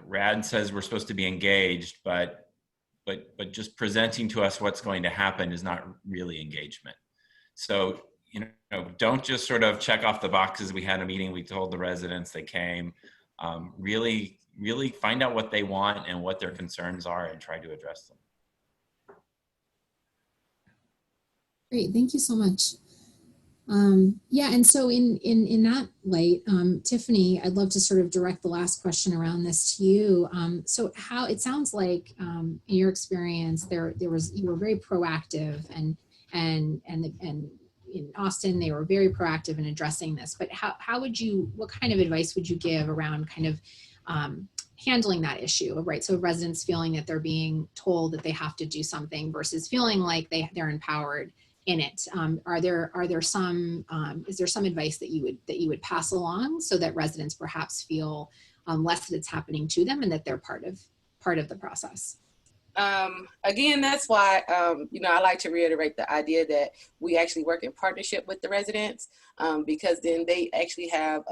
RAD says we're supposed to be engaged, but just presenting to us what's going to happen is not really engagement. So, don't just sort of check off the boxes. We had a meeting, we told the residents, they came. Really find out what they want and what their concerns are and try to address them. Great, thank you so much. Yeah, and so in that light, Tiffany, I'd love to sort of direct the last question around this to you. So how it sounds like in your experience, you were very proactive and in Austin, they were very proactive in addressing this, but what kind of advice would you give around kind of handling that issue, right? So residents feeling that they're being told that they have to do something versus feeling like they're empowered in it. Is there some advice that you would pass along so that residents perhaps feel less that it's happening to them and that they're part of the process? Again, that's why, I like to reiterate the idea that we actually work in partnership with the residents, because then they actually have,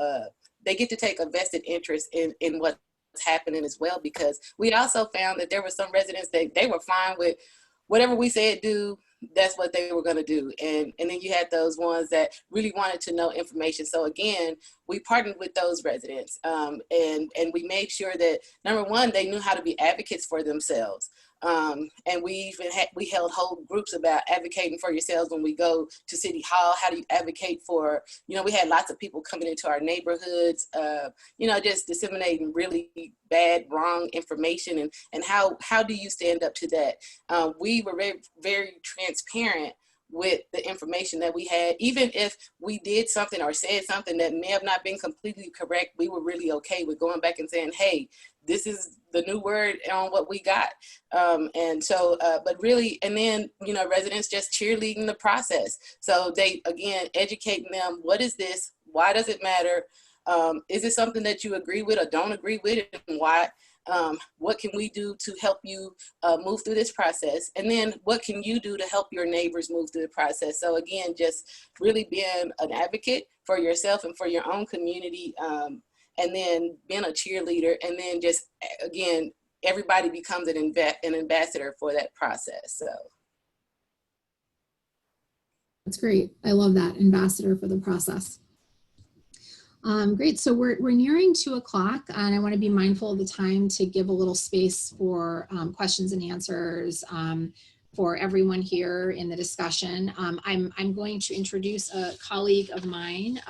they get to take a vested interest in what's happening as well, because we also found that there were some residents that they were fine with whatever we said do, that's what they were going to do. And then you had those ones that really wanted to know information. So again, we partnered with those residents, and we made sure that, number one, they knew how to be advocates for themselves. And we held whole groups about advocating for yourselves when we go to City Hall. How do you advocate for, we had lots of people coming into our neighborhoods, just disseminating really bad, wrong information, and how do you stand up to that? We were very, very transparent with the information that we had. Even if we did something or said something that may have not been completely correct, we were really okay with going back and saying, hey, this is the new word on what we got. But really, and then, residents just cheerleading the process. So they, again, educating them, what is this? Why does it matter? Is it something that you agree with or don't agree with, and why? What can we do to help you move through this process? And then what can you do to help your neighbors move through the process? So again, just really being an advocate for yourself and for your own community, and then being a cheerleader, and then just, again, everybody becomes an ambassador for that process. So. That's great. I love that, ambassador for the process. Great, so we're nearing 2:00, and I want to be mindful of the time to give a little space for questions and answers for everyone here in the discussion. I'm going to introduce a colleague of mine,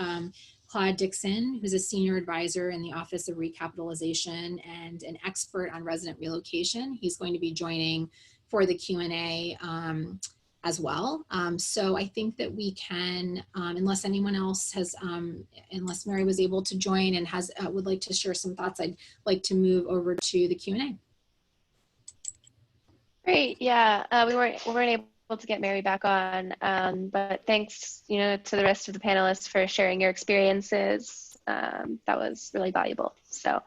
Claude Dixon, who's a senior advisor in the Office of Recapitalization and an expert on resident relocation. He's going to be joining for the Q&A as well. So I think that we can, unless anyone else has, unless Mary was able to join and has would like to share some thoughts, I'd like to move over to the Q&A. Great. Yeah, we weren't able to get Mary back on, but thanks, to the rest of the panelists for sharing your experiences. That was really valuable. So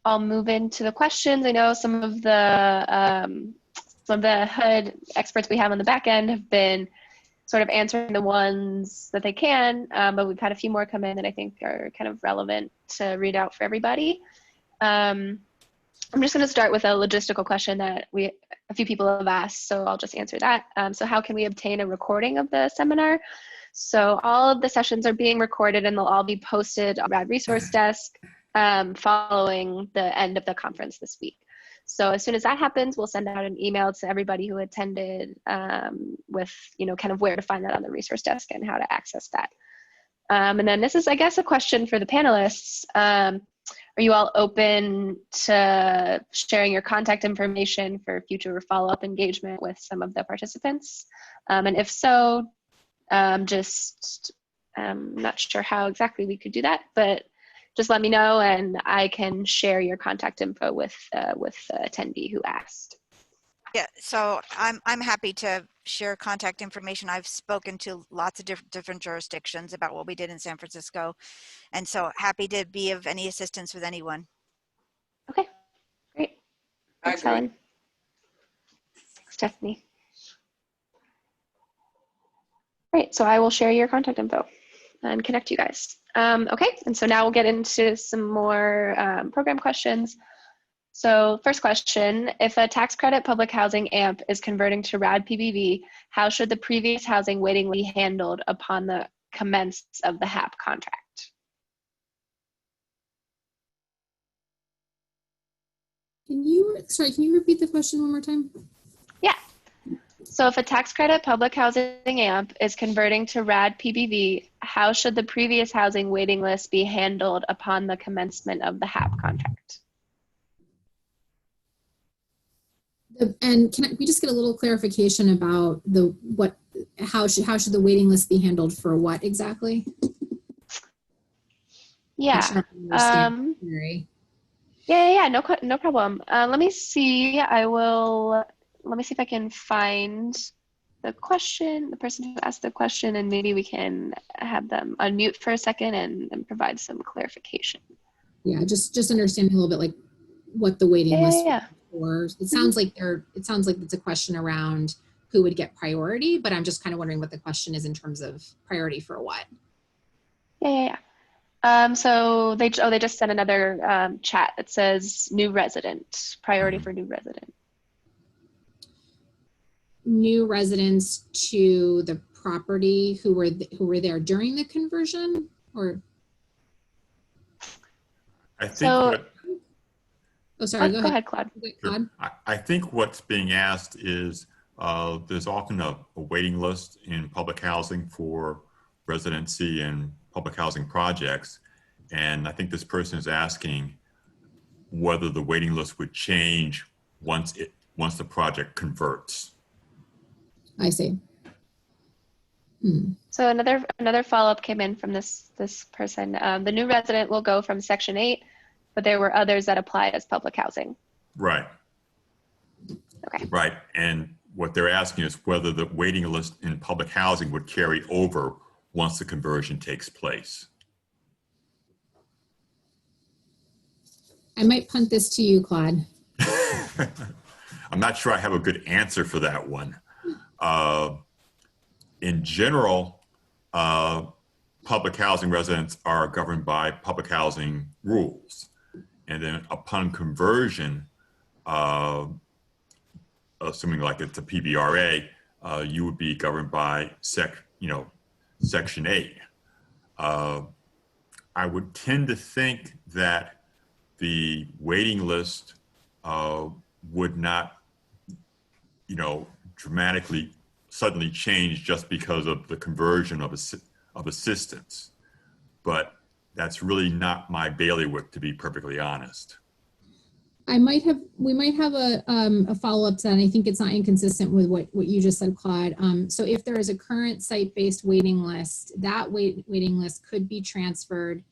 I'll move into the questions. I know some of the HUD experts we have on the back end have been sort of answering the ones that they can, but we've had a few more come in that I think are kind of relevant to read out for everybody. I'm just going to start with a logistical question that a few people have asked, so I'll just answer that. So how can we obtain a recording of the seminar? So all of the sessions are being recorded and they'll all be posted on RAD Resource Desk following the end of the conference this week. So as soon as that happens, we'll send out an email to everybody who attended with, kind of where to find that on the resource desk and how to access that. And then this is, I guess, a question for the panelists. Are you all open to sharing your contact information for future follow-up engagement with some of the participants? And if so, I'm not sure how exactly we could do that, but just let me know and I can share your contact info with the attendee who asked. Yeah, so I'm happy to share contact information. I've spoken to lots of different jurisdictions about what we did in San Francisco, and so happy to be of any assistance with anyone. Okay, great. Thanks, Helen. Stephanie. Great, so I will share your contact info and connect you guys. Okay, and so now we'll get into some more program questions. So first question, if a tax credit public housing AMP is converting to RAD PBV, how should the previous housing waiting be handled upon the commence of the HAP contract? Can you repeat the question one more time? Yeah. So if a tax credit public housing AMP is converting to RAD PBV, how should the previous housing waiting list be handled upon the commencement of the HAP contract? And can we just get a little clarification about how should the waiting list be handled for what exactly? Yeah. Yeah. No problem. Let me see. Let me see if I can find the question, the person who asked the question, and maybe we can have them unmute for a second and provide some clarification. Yeah, just understanding a little bit like what the waiting list for. It sounds like it's a question around who would get priority, but I'm just kind of wondering what the question is in terms of priority for what. Yeah. So they just sent another chat that says new resident, priority for new resident. New residents to the property who were there during the conversion, or? I think Oh, sorry, go ahead, Claude. Sure. I think what's being asked is there's often a waiting list in public housing for residency and public housing projects. And I think this person is asking whether the waiting list would change once the project converts. I see. So another follow-up came in from this person. The new resident will go from Section 8, but there were others that applied as public housing. Right. Okay. Right. And what they're asking is whether the waiting list in public housing would carry over once the conversion takes place. I might punt this to you, Claude. I'm not sure I have a good answer for that one. In general, public housing residents are governed by public housing rules. And then upon conversion, assuming like it's a PBRA, you would be governed by Section 8. I would tend to think that the waiting list would not, dramatically suddenly change just because of the conversion of assistance. But that's really not my bailiwick, to be perfectly honest. We might have a follow-up to that, and I think it's not inconsistent with what you just said, Claude. So if there is a current site-based waiting list, that waiting list could be transferred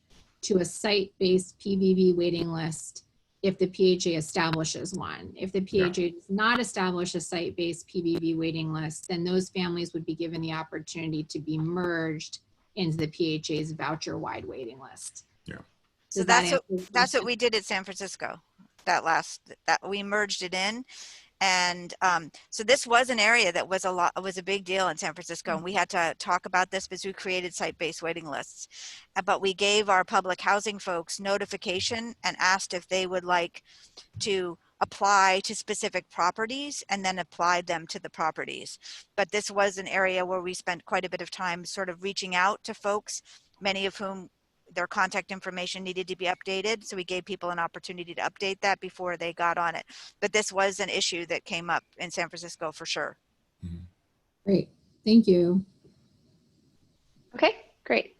to a site-based PVV waiting list if the PHA establishes one. If the PHA does not establish a site-based PVV waiting list, then those families would be given the opportunity to be merged into the PHA's voucher-wide waiting list. Yeah. So that's what we did at San Francisco. That we merged it in. And so this was an area that was a big deal in San Francisco, and we had to talk about this because we created site-based waiting lists. But we gave our public housing folks notification and asked if they would like to apply to specific properties and then applied them to the properties. But this was an area where we spent quite a bit of time sort of reaching out to folks, many of whom their contact information needed to be updated. So we gave people an opportunity to update that before they got on it. But this was an issue that came up in San Francisco for sure. Great, thank you. Okay, great.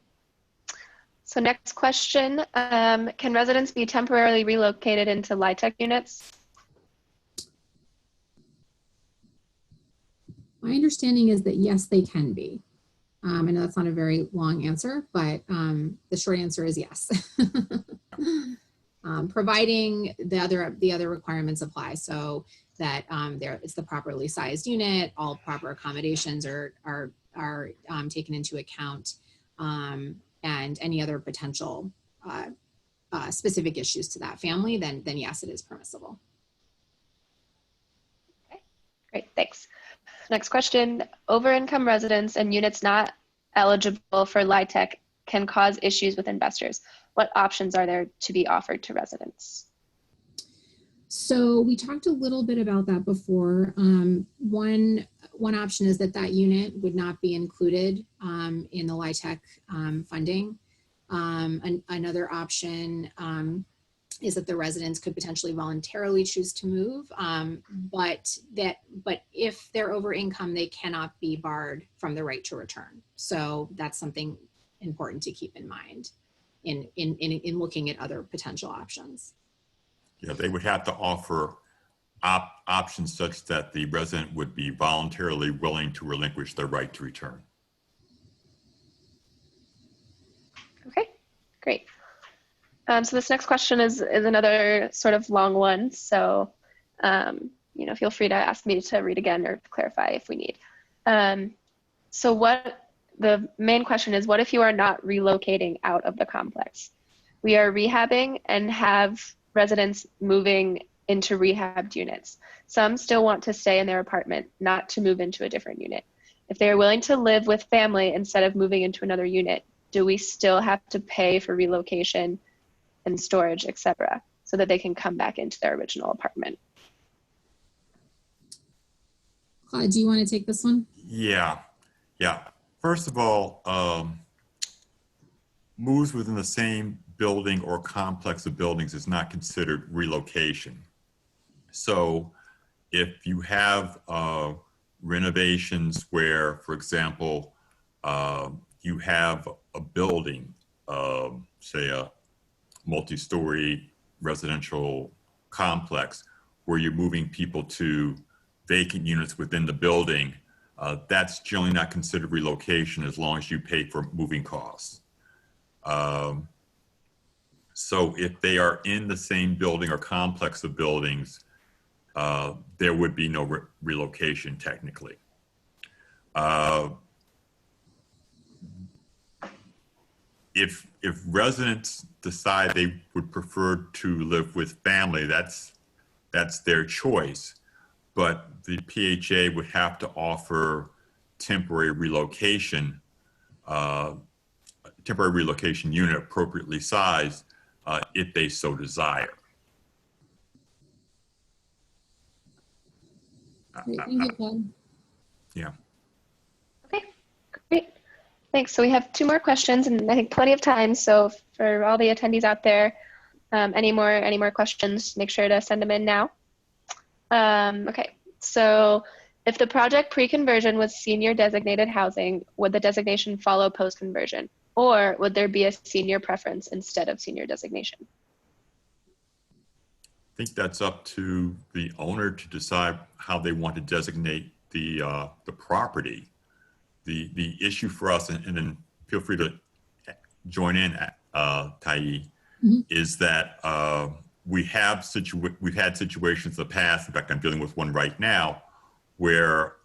So next question, can residents be temporarily relocated into LIHTC units? My understanding is that yes, they can be. I know that's not a very long answer, but the short answer is yes. Providing the other requirements apply, so that it's the properly sized unit, all proper accommodations are taken into account, and any other potential specific issues to that family, then yes, it is permissible. Okay, great, thanks. Next question, over-income residents and units not eligible for LIHTC can cause issues with investors. What options are there to be offered to residents? So we talked a little bit about that before. One option is that unit would not be included in the LIHTC funding. Another option is that the residents could potentially voluntarily choose to move, but if they're over income, they cannot be barred from the right to return. So that's something important to keep in mind in looking at other potential options. Yeah, they would have to offer options such that the resident would be voluntarily willing to relinquish their right to return. Okay, great. So this next question is another sort of long one. So, feel free to ask me to read again or clarify if we need. So the main question is, what if you are not relocating out of the complex? We are rehabbing and have residents moving into rehabbed units. Some still want to stay in their apartment, not to move into a different unit. If they are willing to live with family instead of moving into another unit, do we still have to pay for relocation and storage, etc., so that they can come back into their original apartment? Claude, do you want to take this one? Yeah. First of all, moves within the same building or complex of buildings is not considered relocation. So if you have renovations where, for example, you have a building, say a multi-story residential complex where you're moving people to vacant units within the building, that's generally not considered relocation as long as you pay for moving costs. So if they are in the same building or complex of buildings, there would be no relocation technically. If residents decide they would prefer to live with family, that's their choice. But the PHA would have to offer temporary relocation unit appropriately sized if they so desire. Great, thank you, Claude. Yeah. Okay, great. Thanks. So we have 2 more questions, and I think plenty of time. So for all the attendees out there, any more questions, make sure to send them in now. Okay, so If the project pre-conversion was senior designated housing, would the designation follow post-conversion? Or would there be a senior preference instead of senior designation? I think that's up to the owner to decide how they want to designate the property. The issue for us, and then feel free to join in, Tai, is that we've had situations in the past, in fact, I'm dealing with one right now, where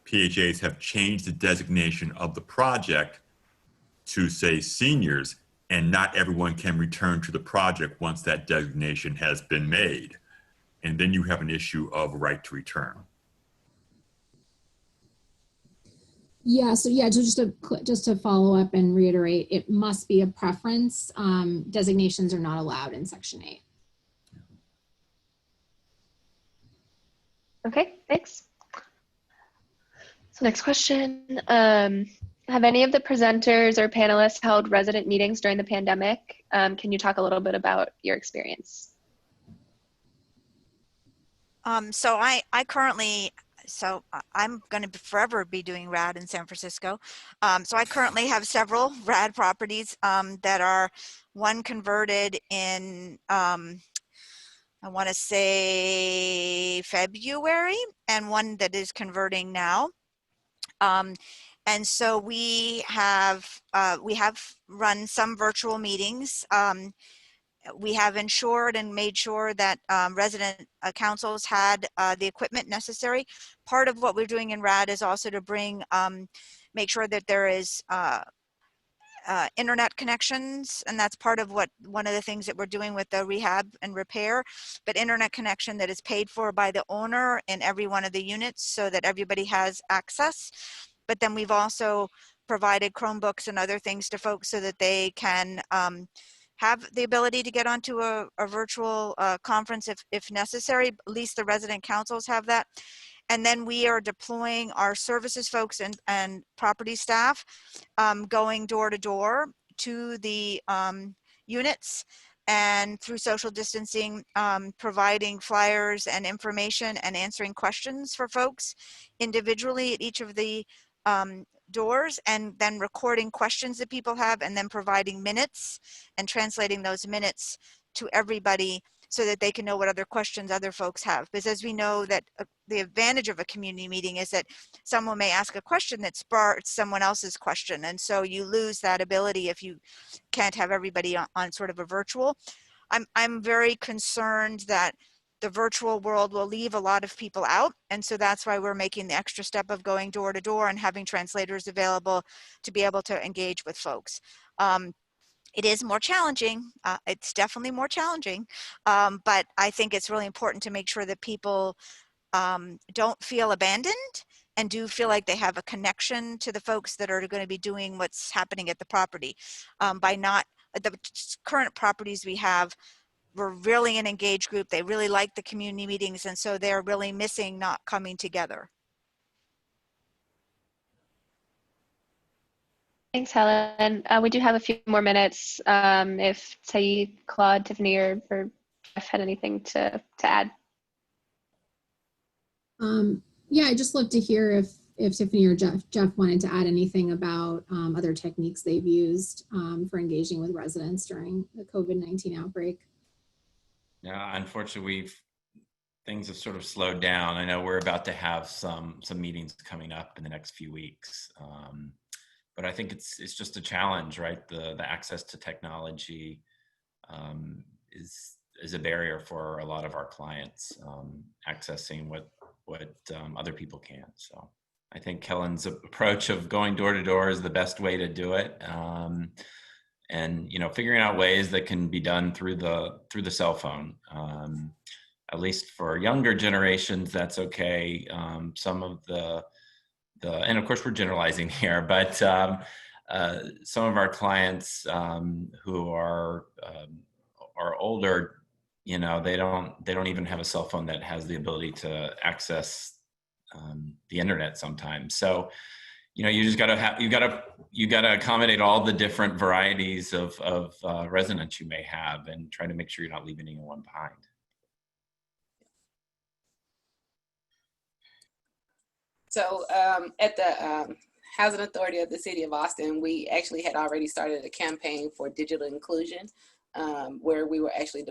PHAs have changed the designation of the project to say seniors, and not everyone can return to the project once that designation has been made. And then you have an issue of right to return. Yeah, so yeah, just to follow up and reiterate, it must be a preference. Designations are not allowed in Section 8. Okay, thanks. So next question. Have any of the presenters or panelists held resident meetings during the pandemic? Can you talk a little bit about your experience? So I'm going to forever be doing RAD in San Francisco. So I currently have several RAD properties that are, one converted in, I want to say February, and one that is converting now. And so we have run some virtual meetings. We have ensured and made sure that resident councils had the equipment necessary. Part of what we're doing in RAD is also to make sure that there is internet connections, and that's part of one of the things that we're doing with the rehab and repair, but internet connection that is paid for by the owner in every one of the units so that everybody has access. But then we've also provided Chromebooks and other things to folks so that they can have the ability to get onto a virtual conference if necessary. At least the resident councils have that. And then we are deploying our services folks and property staff going door to door to the units, and through social distancing, providing flyers and information and answering questions for folks individually at each of the doors, and then recording questions that people have, and then providing minutes and translating those minutes to everybody so that they can know what other questions other folks have. Because as we know, that the advantage of a community meeting is that someone may ask a question that sparks someone else's question. And so you lose that ability if you can't have everybody on sort of a virtual. I'm very concerned that the virtual world will leave a lot of people out. And so that's why we're making the extra step of going door to door and having translators available to be able to engage with folks. It is more challenging. It's definitely more challenging, but I think it's really important to make sure that people don't feel abandoned and do feel like they have a connection to the folks that are going to be doing what's happening at the property. The current properties we have, we're really an engaged group. They really like the community meetings, and so they're really missing not coming together. Thanks, Helen. We do have a few more minutes. If Saeed, Claude, Tiffany, or Jeff had anything to add. Yeah, I'd just love to hear if Tiffany or Jeff wanted to add anything about other techniques they've used for engaging with residents during the COVID-19 outbreak. Yeah, unfortunately, things have sort of slowed down. I know we're about to have some meetings coming up in the next few weeks. But I think it's just a challenge, right? The access to technology is a barrier for a lot of our clients accessing what other people can. So I think Helen's approach of going door to door is the best way to do it, and figuring out ways that can be done through the cell phone. At least for younger generations, that's okay. Some of and of course we're generalizing here, but some of our clients who are older, they don't even have a cell phone that has the ability to access the internet sometimes. So, you just gotta accommodate all the different varieties of residents you may have, and try to make sure you're not leaving anyone behind. So at the Housing Authority of the City of Austin, we actually had already started a campaign for digital inclusion, where we were actually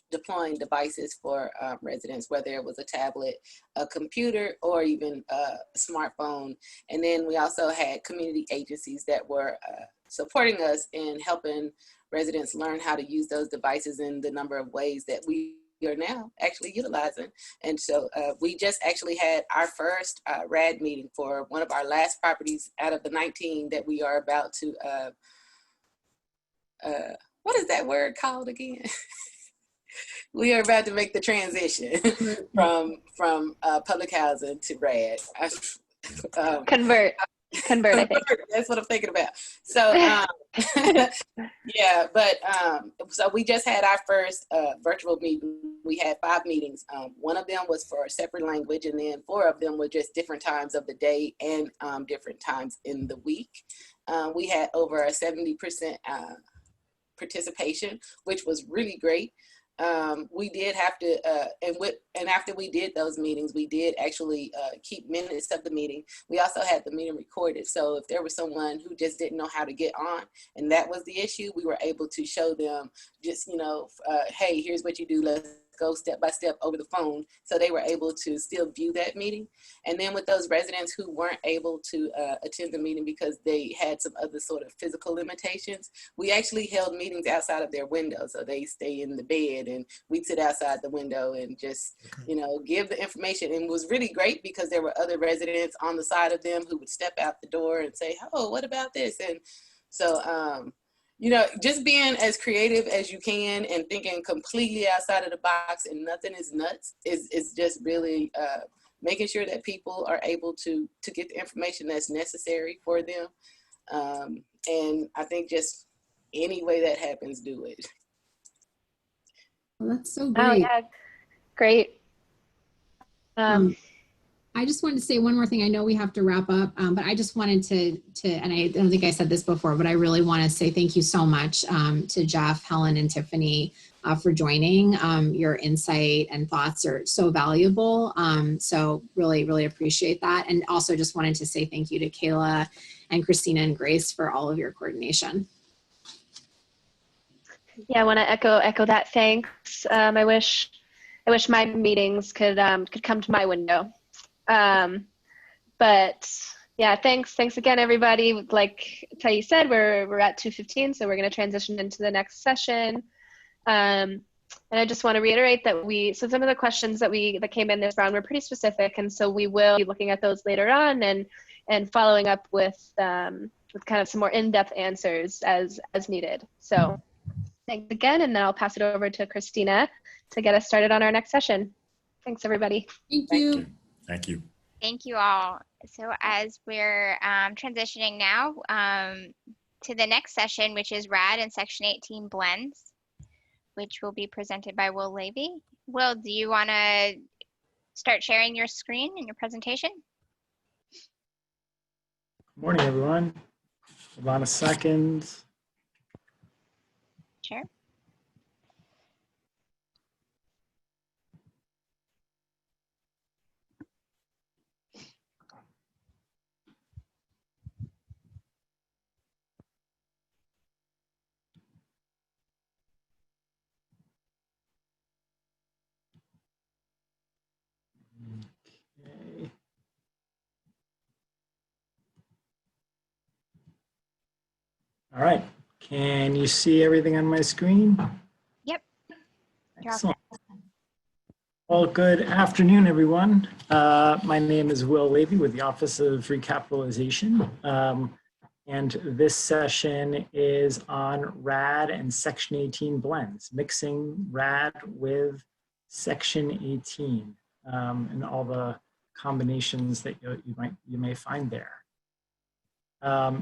deploying devices for residents, whether it was a tablet, a computer, or even a smartphone. And then we also had community agencies that were supporting us in helping residents learn how to use those devices in the number of ways that we are now actually utilizing. And so we just actually had our first RAD meeting for one of our last properties out of the 19 that we are about to, what is that word called again? We are about to make the transition from public housing to RAD. Convert, I think. That's what I'm thinking about. So yeah, but so we just had our first virtual meeting. We had 5 meetings. One of them was for a separate language, and then 4 of them were just different times of the day and different times in the week. We had over a 70% participation, which was really great. We did have to, and after we did those meetings, we did actually keep minutes of the meeting. We also had the meeting recorded. So if there was someone who just didn't know how to get on, and that was the issue, we were able to show them just, you know, hey, here's what you do. Let's go step by step over the phone. So they were able to still view that meeting. And then with those residents who weren't able to attend the meeting because they had some other sort of physical limitations, we actually held meetings outside of their window. So they stay in the bed and we'd sit outside the window and just, you know, give the information. And it was really great because there were other residents on the side of them who would step out the door and say, oh, what about this? And so, you know, just being as creative as you can and thinking completely outside of the box and nothing is nuts is just really making sure that people are able to get the information that's necessary for them. And I think just any way that happens, do it. Well, that's so great. Oh, yeah, great. I just wanted to say one more thing. I know we have to wrap up, but I just wanted to, and I don't think I said this before, but I really want to say thank you so much to Jeff, Helen, and Tiffany for joining. Your insight and thoughts are so valuable. So really, really appreciate that. And also just wanted to say thank you to Kayla and Christina and Grace for all of your coordination. Yeah, I want to echo that thanks. I wish my meetings could come to my window. But yeah, thanks again, everybody. Like Tayi said, we're at 2:15, so we're going to transition into the next session. And I just want to reiterate that so some of the questions that came in this round were pretty specific, and so we will be looking at those later on and following up with kind of some more in-depth answers as needed. So thanks again, and then I'll pass it over to Christina to get us started on our next session. Thanks, everybody. Thank you. Thank you. Thank you all. So as we're transitioning now to the next session, which is RAD and Section 18 blends, which will be presented by Will Levy. Will, do you want to start sharing your screen and your presentation? Good morning, everyone. Hold on a second. Sure. Okay. All right. Can you see everything on my screen? Yep. Excellent. Well, good afternoon, everyone. My name is Will Levy with the Office of Recapitalization. And this session is on RAD and Section 18 blends, mixing RAD with Section 18 and all the combinations that you may find there.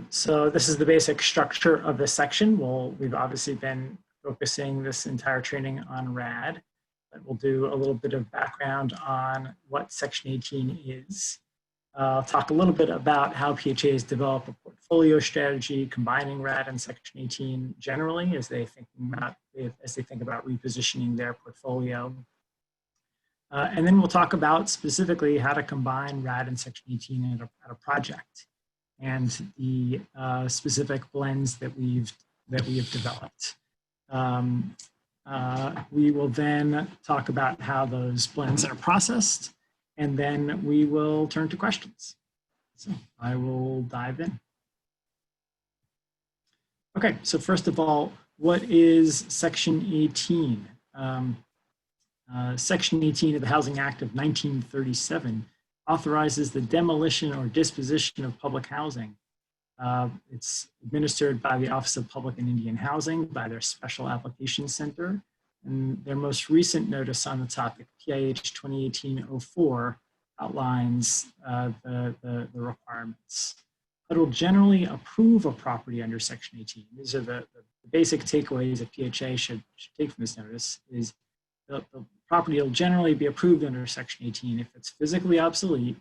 So this is the basic structure of the section. We've obviously been focusing this entire training on RAD, but we'll do a little bit of background on what Section 18 is. I'll talk a little bit about how PHAs develop a portfolio strategy combining RAD and Section 18 generally as they think about repositioning their portfolio. And then we'll talk about specifically how to combine RAD and Section 18 at a project, and the specific blends that we have developed. We will then talk about how those blends are processed, and then we will turn to questions. So I will dive in. Okay, so first of all, what is Section 18? Section 18 of the Housing Act of 1937 authorizes the demolition or disposition of public housing. It's administered by the Office of Public and Indian Housing, by their Special Application Center, and their most recent notice on the topic, PIH 2018-04, outlines the requirements. It will generally approve a property under Section 18. These are the basic takeaways that PHA should take from this notice. Is the property will generally be approved under Section 18 if it's physically obsolete,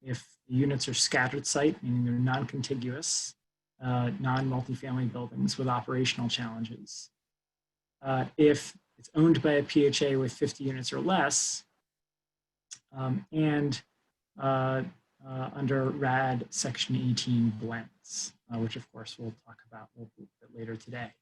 if the units are scattered site, meaning they're non-contiguous, non-multifamily buildings with operational challenges. If it's owned by a PHA with 50 units or less, and under RAD Section 18 blends, which of course we'll talk about a little bit later today.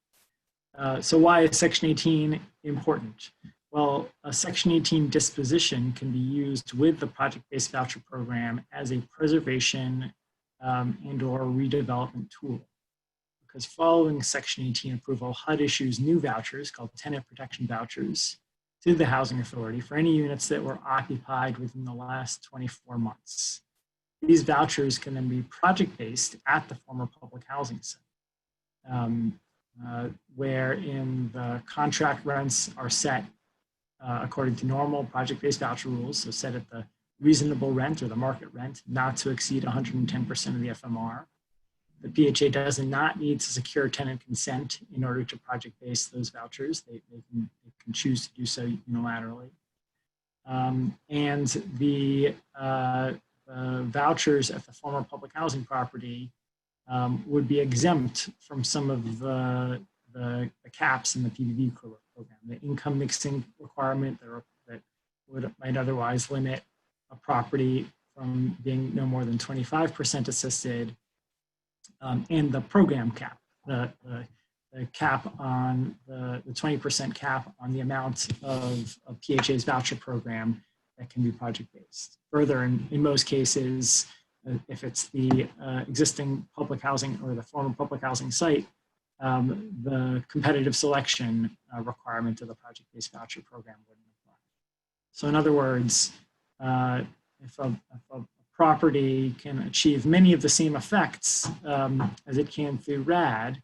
So why is Section 18 important? Well, a Section 18 disposition can be used with the Project-Based Voucher Program as a preservation and or redevelopment tool. Because following Section 18 approval, HUD issues new vouchers called tenant protection vouchers to the Housing Authority for any units that were occupied within the last 24 months. These vouchers can then be project-based at the former public housing site, wherein the contract rents are set according to normal project-based voucher rules, so set at the reasonable rent or the market rent, not to exceed 110% of the FMR. The PHA does not need to secure tenant consent in order to project-base those vouchers. They can choose to do so unilaterally. And the vouchers at the former public housing property would be exempt from some of the caps in the PVV program. The income mixing requirement that might otherwise limit a property from being no more than 25% assisted, and the program cap, the cap on the 20% cap on the amount of PHA's voucher program that can be project-based. Further, in most cases, if it's the existing public housing or the former public housing site, the competitive selection requirement of the project-based voucher program wouldn't apply. So in other words, if a property can achieve many of the same effects as it can through RAD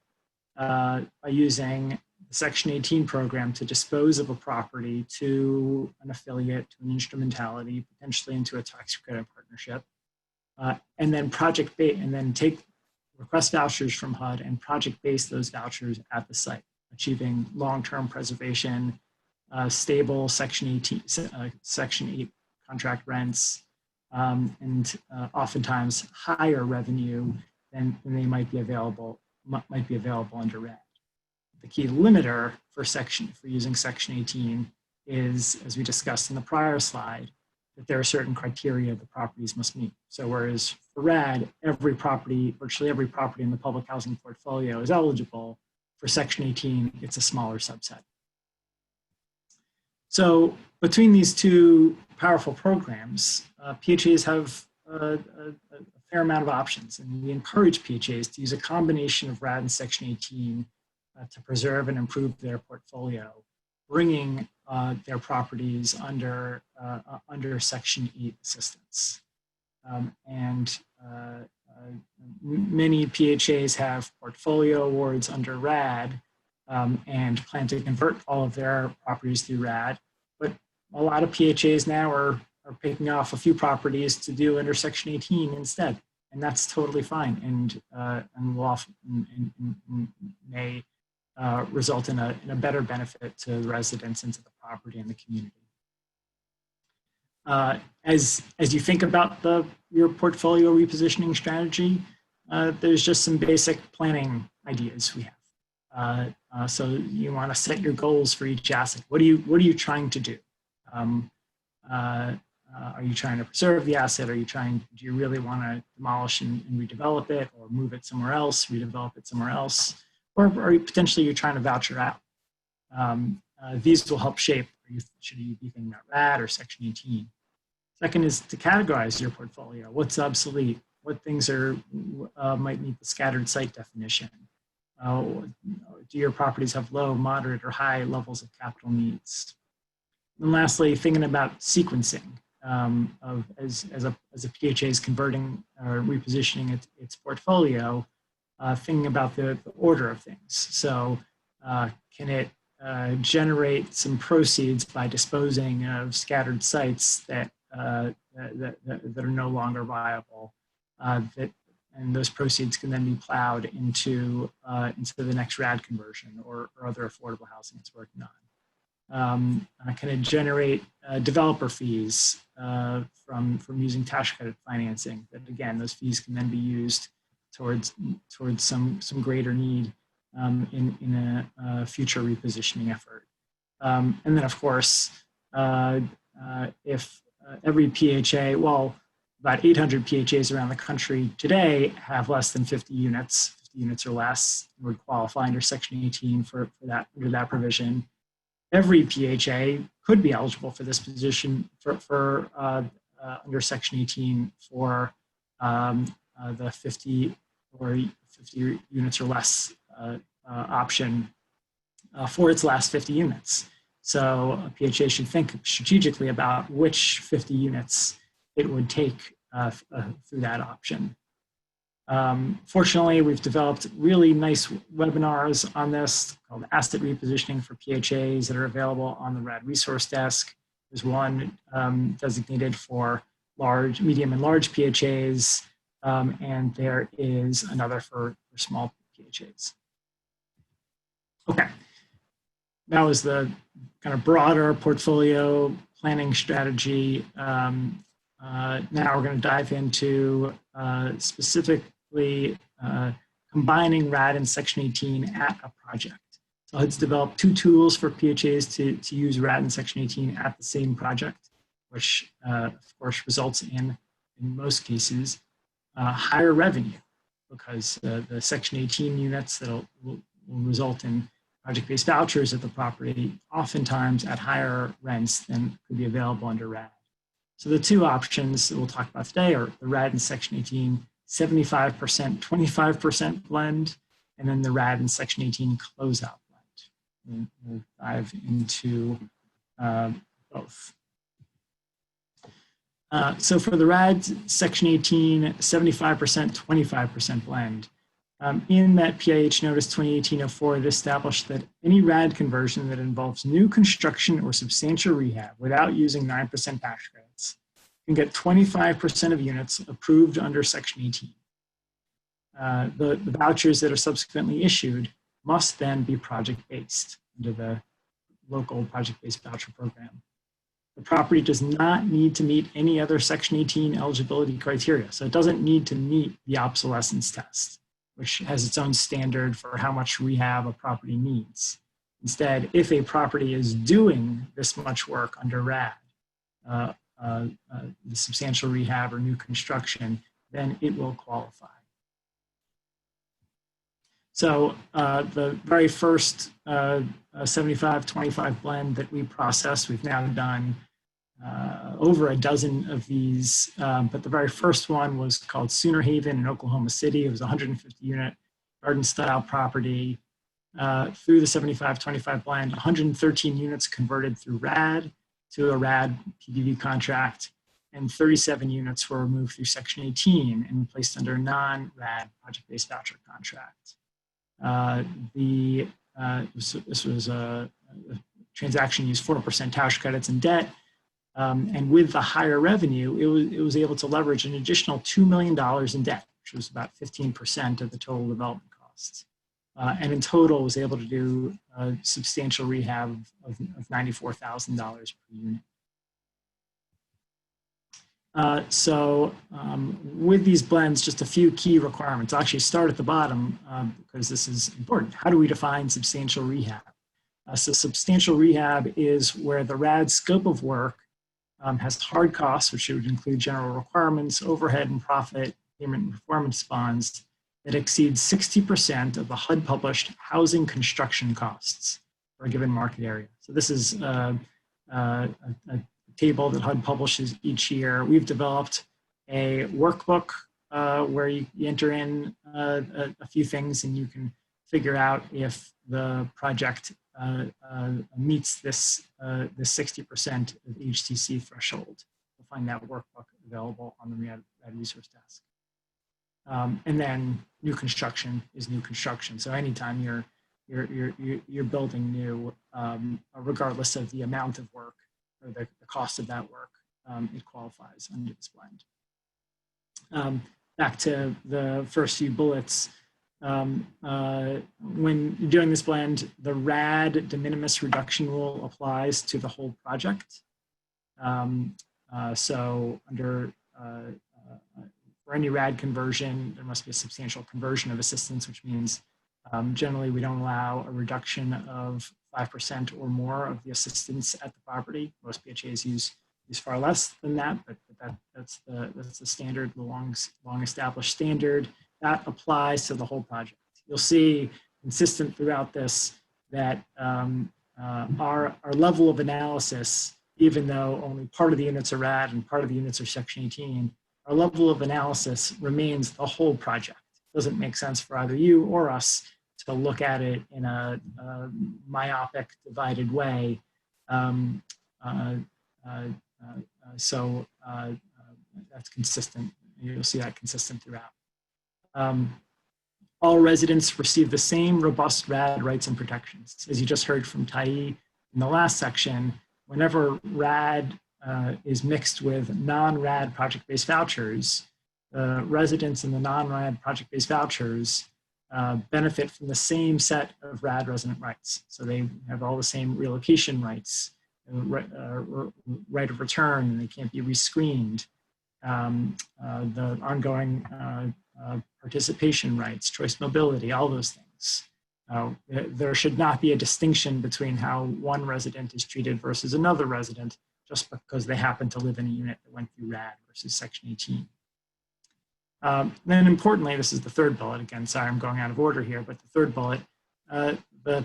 by using the Section 18 program to dispose of a property to an affiliate, to an instrumentality, potentially into a tax credit partnership, and then request vouchers from HUD and project-base those vouchers at the site, achieving long-term preservation, stable Section 8 contract rents, and oftentimes higher revenue than they might be available under RAD. The key limiter for using Section 18 is, as we discussed in the prior slide, that there are certain criteria the properties must meet. So whereas for RAD, virtually every property in the public housing portfolio is eligible, for Section 18, it's a smaller subset. So between these two powerful programs, PHAs have a fair amount of options, and we encourage PHAs to use a combination of RAD and Section 18 to preserve and improve their portfolio, bringing their properties under Section 8 assistance. Many PHAs have portfolio awards under RAD and plan to convert all of their properties through RAD, but a lot of PHAs now are picking off a few properties to do under Section 18 instead, and that's totally fine, and will often may result in a better benefit to the residents and to the property and the community. As you think about your portfolio repositioning strategy, there's just some basic planning ideas we have. So you want to set your goals for each asset. What are you trying to do? Are you trying to preserve the asset? Do you really want to demolish and redevelop it, or move it somewhere else, redevelop it somewhere else? Or potentially you're trying to voucher out. These will help shape, should you be thinking about RAD or Section 18? Second is to categorize your portfolio. What's obsolete? What things might meet the scattered site definition? Do your properties have low, moderate, or high levels of capital needs? And lastly, thinking about sequencing as a PHA is converting or repositioning its portfolio, thinking about the order of things. So can it generate some proceeds by disposing of scattered sites that are no longer viable, and those proceeds can then be plowed into the next RAD conversion or other affordable housing it's working on. Can it generate developer fees from using tax credit financing? That again, those fees can then be used towards some greater need in a future repositioning effort. And then of course, if every PHA, well, about 800 PHAs around the country today have less than 50 units or less, would qualify under Section 18 for that, under that provision. Every PHA could be eligible for this position under Section 18 for the 50 units or less option for its last 50 units. So a PHA should think strategically about which 50 units it would take through that option. Fortunately, we've developed really nice webinars on this called Asset Repositioning for PHAs that are available on the RAD Resource Desk. There's one designated for large, medium, and large PHAs, and there is another for small PHAs. Okay, that was the kind of broader portfolio planning strategy. Now we're going to dive into specifically combining RAD and Section 18 at a project. So HUD's developed two tools for PHAs to use RAD and Section 18 at the same project, which of course results in most cases, higher revenue, because the Section 18 units that will result in project-based vouchers at the property, oftentimes at higher rents than could be available under RAD. So the two options that we'll talk about today are the RAD and Section 18 75%, 25% blend, and then the RAD and Section 18 closeout blend. We'll dive into both. So for the RAD Section 18 75%, 25% blend, in that PIH Notice 2018-04, it established that any RAD conversion that involves new construction or substantial rehab without using 9% tax credits can get 25% of units approved under Section 18. The vouchers that are subsequently issued must then be project-based under the local project-based voucher program. The property does not need to meet any other Section 18 eligibility criteria, so it doesn't need to meet the obsolescence test, which has its own standard for how much rehab a property needs. Instead, if a property is doing this much work under RAD, the substantial rehab or new construction, then it will qualify. So the very first 75-25 blend that we processed, we've now done over a dozen of these, but the very first one was called Sooner Haven in Oklahoma City. It was a 150 unit garden style property. Through the 75-25 blend, 113 units converted through RAD to a RAD PDV contract, and 37 units were removed through Section 18 and placed under non-RAD project-based voucher contract. This was a transaction used 4% tax credits and debt, and with the higher revenue, it was able to leverage an additional $2 million in debt, which was about 15% of the total development costs. And in total was able to do a substantial rehab of $94,000 per unit. With these blends, just a few key requirements. I'll actually start at the bottom because this is important. How do we define substantial rehab? So substantial rehab is where the RAD scope of work has hard costs, which would include general requirements, overhead and profit, payment and performance bonds, that exceeds 60% of the HUD published housing construction costs for a given market area. So this is a table that HUD publishes each year. We've developed a workbook where you enter in a few things and you can figure out if the project meets this 60% of HTC threshold. You'll find that workbook available on the RAD resource desk. And then new construction is new construction. So anytime you're building new, regardless of the amount of work or the cost of that work, it qualifies under this blend. Back to the first few bullets. When you're doing this blend, the RAD de minimis reduction rule applies to the whole project. So under for any RAD conversion, there must be a substantial conversion of assistance, which means generally we don't allow a reduction of 5% or more of the assistance at the property. Most PHAs use far less than that, but that's the standard, the long established standard that applies to the whole project. You'll see consistent throughout this that our level of analysis, even though only part of the units are RAD and part of the units are Section 18, our level of analysis remains the whole project. It doesn't make sense for either you or us to look at it in a myopic, divided way. So that's consistent. You'll see that consistent throughout. All residents receive the same robust RAD rights and protections. As you just heard from Tai in the last section, whenever RAD is mixed with non-RAD project-based vouchers, residents in the non-RAD project-based vouchers benefit from the same set of RAD resident rights. So they have all the same relocation rights, right of return, and they can't be rescreened. The ongoing participation rights, choice mobility, all those things. There should not be a distinction between how one resident is treated versus another resident just because they happen to live in a unit that went through RAD versus Section 18. Then importantly, this is the third bullet. Again, sorry, I'm going out of order here, but the third bullet, the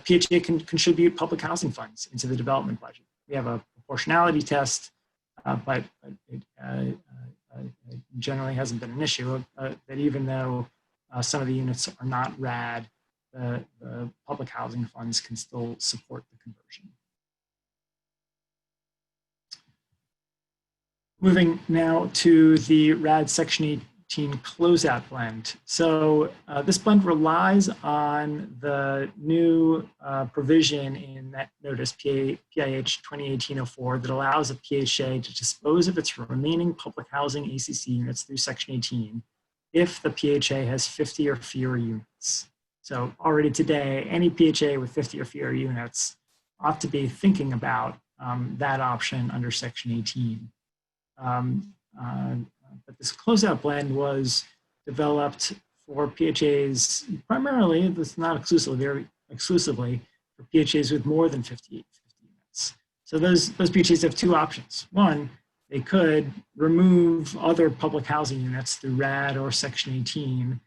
PHA can contribute public housing funds into the development budget. We have a proportionality test, but it generally hasn't been an issue that even though some of the units are not RAD, the public housing funds can still support the conversion. Moving now to the RAD Section 18 closeout blend. So this blend relies on the new provision in that notice PIH 2018-04 that allows a PHA to dispose of its remaining public housing ACC units through Section 18 if the PHA has 50 or fewer units. So already today, any PHA with 50 or fewer units ought to be thinking about that option under Section 18. But this closeout blend was developed for PHAs primarily, this is not exclusively, for PHAs with more than 50 units. So those PHAs have two options. One, they could remove other public housing units through RAD or Section 18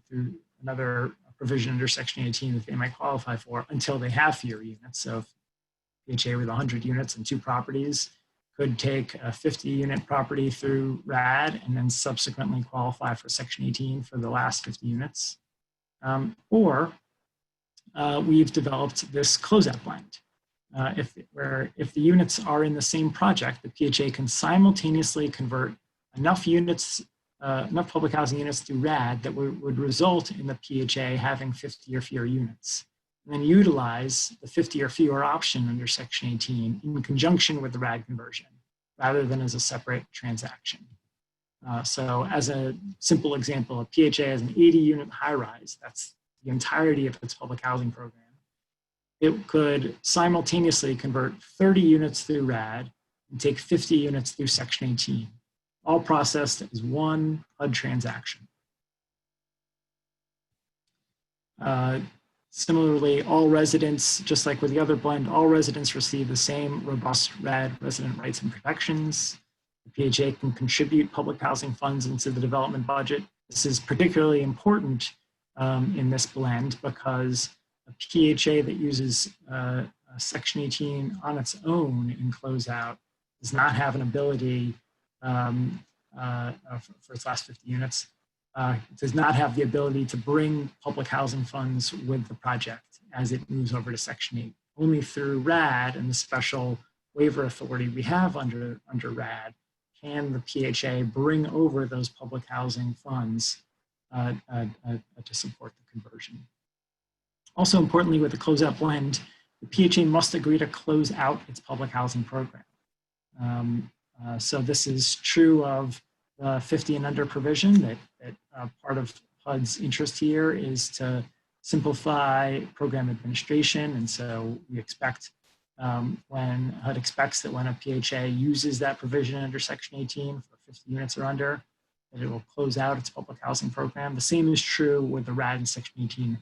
through another provision under Section 18 that they might qualify for until they have fewer units. So if PHA with 100 units and 2 properties could take a 50-unit property through RAD and then subsequently qualify for Section 18 for the last 50 units. Or we've developed this closeout blend. If the units are in the same project, the PHA can simultaneously convert enough units, enough public housing units through RAD that would result in the PHA having 50 or fewer units. And then utilize the 50 or fewer option under Section 18 in conjunction with the RAD conversion, rather than as a separate transaction. So as a simple example, a PHA has an 80-unit high-rise, that's the entirety of its public housing program. It could simultaneously convert 30 units through RAD and take 50 units through Section 18, all processed as one HUD transaction. Similarly, all residents, just like with the other blend, all residents receive the same robust RAD resident rights and protections. The PHA can contribute public housing funds into the development budget. This is particularly important in this blend because a PHA that uses Section 18 on its own in closeout does not have an ability for its last 50 units, does not have the ability to bring public housing funds with the project as it moves over to Section 8. Only through RAD and the special waiver authority we have under RAD can the PHA bring over those public housing funds to support the conversion. Also importantly, with the closeout blend, the PHA must agree to close out its public housing program. So this is true of the 50 and under provision that part of HUD's interest here is to simplify program administration. And so we expect when HUD expects that when a PHA uses that provision under Section 18 for 50 units or under, that it will close out its public housing program. The same is true with the RAD and Section 18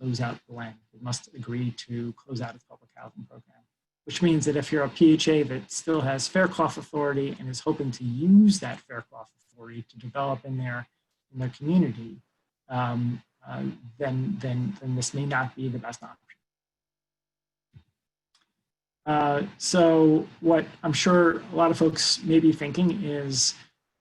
closeout blend. It must agree to close out its public housing program, which means that if you're a PHA that still has fair cloth authority and is hoping to use that fair cloth authority to develop in their community, then this may not be the best option. So what I'm sure a lot of folks may be thinking is,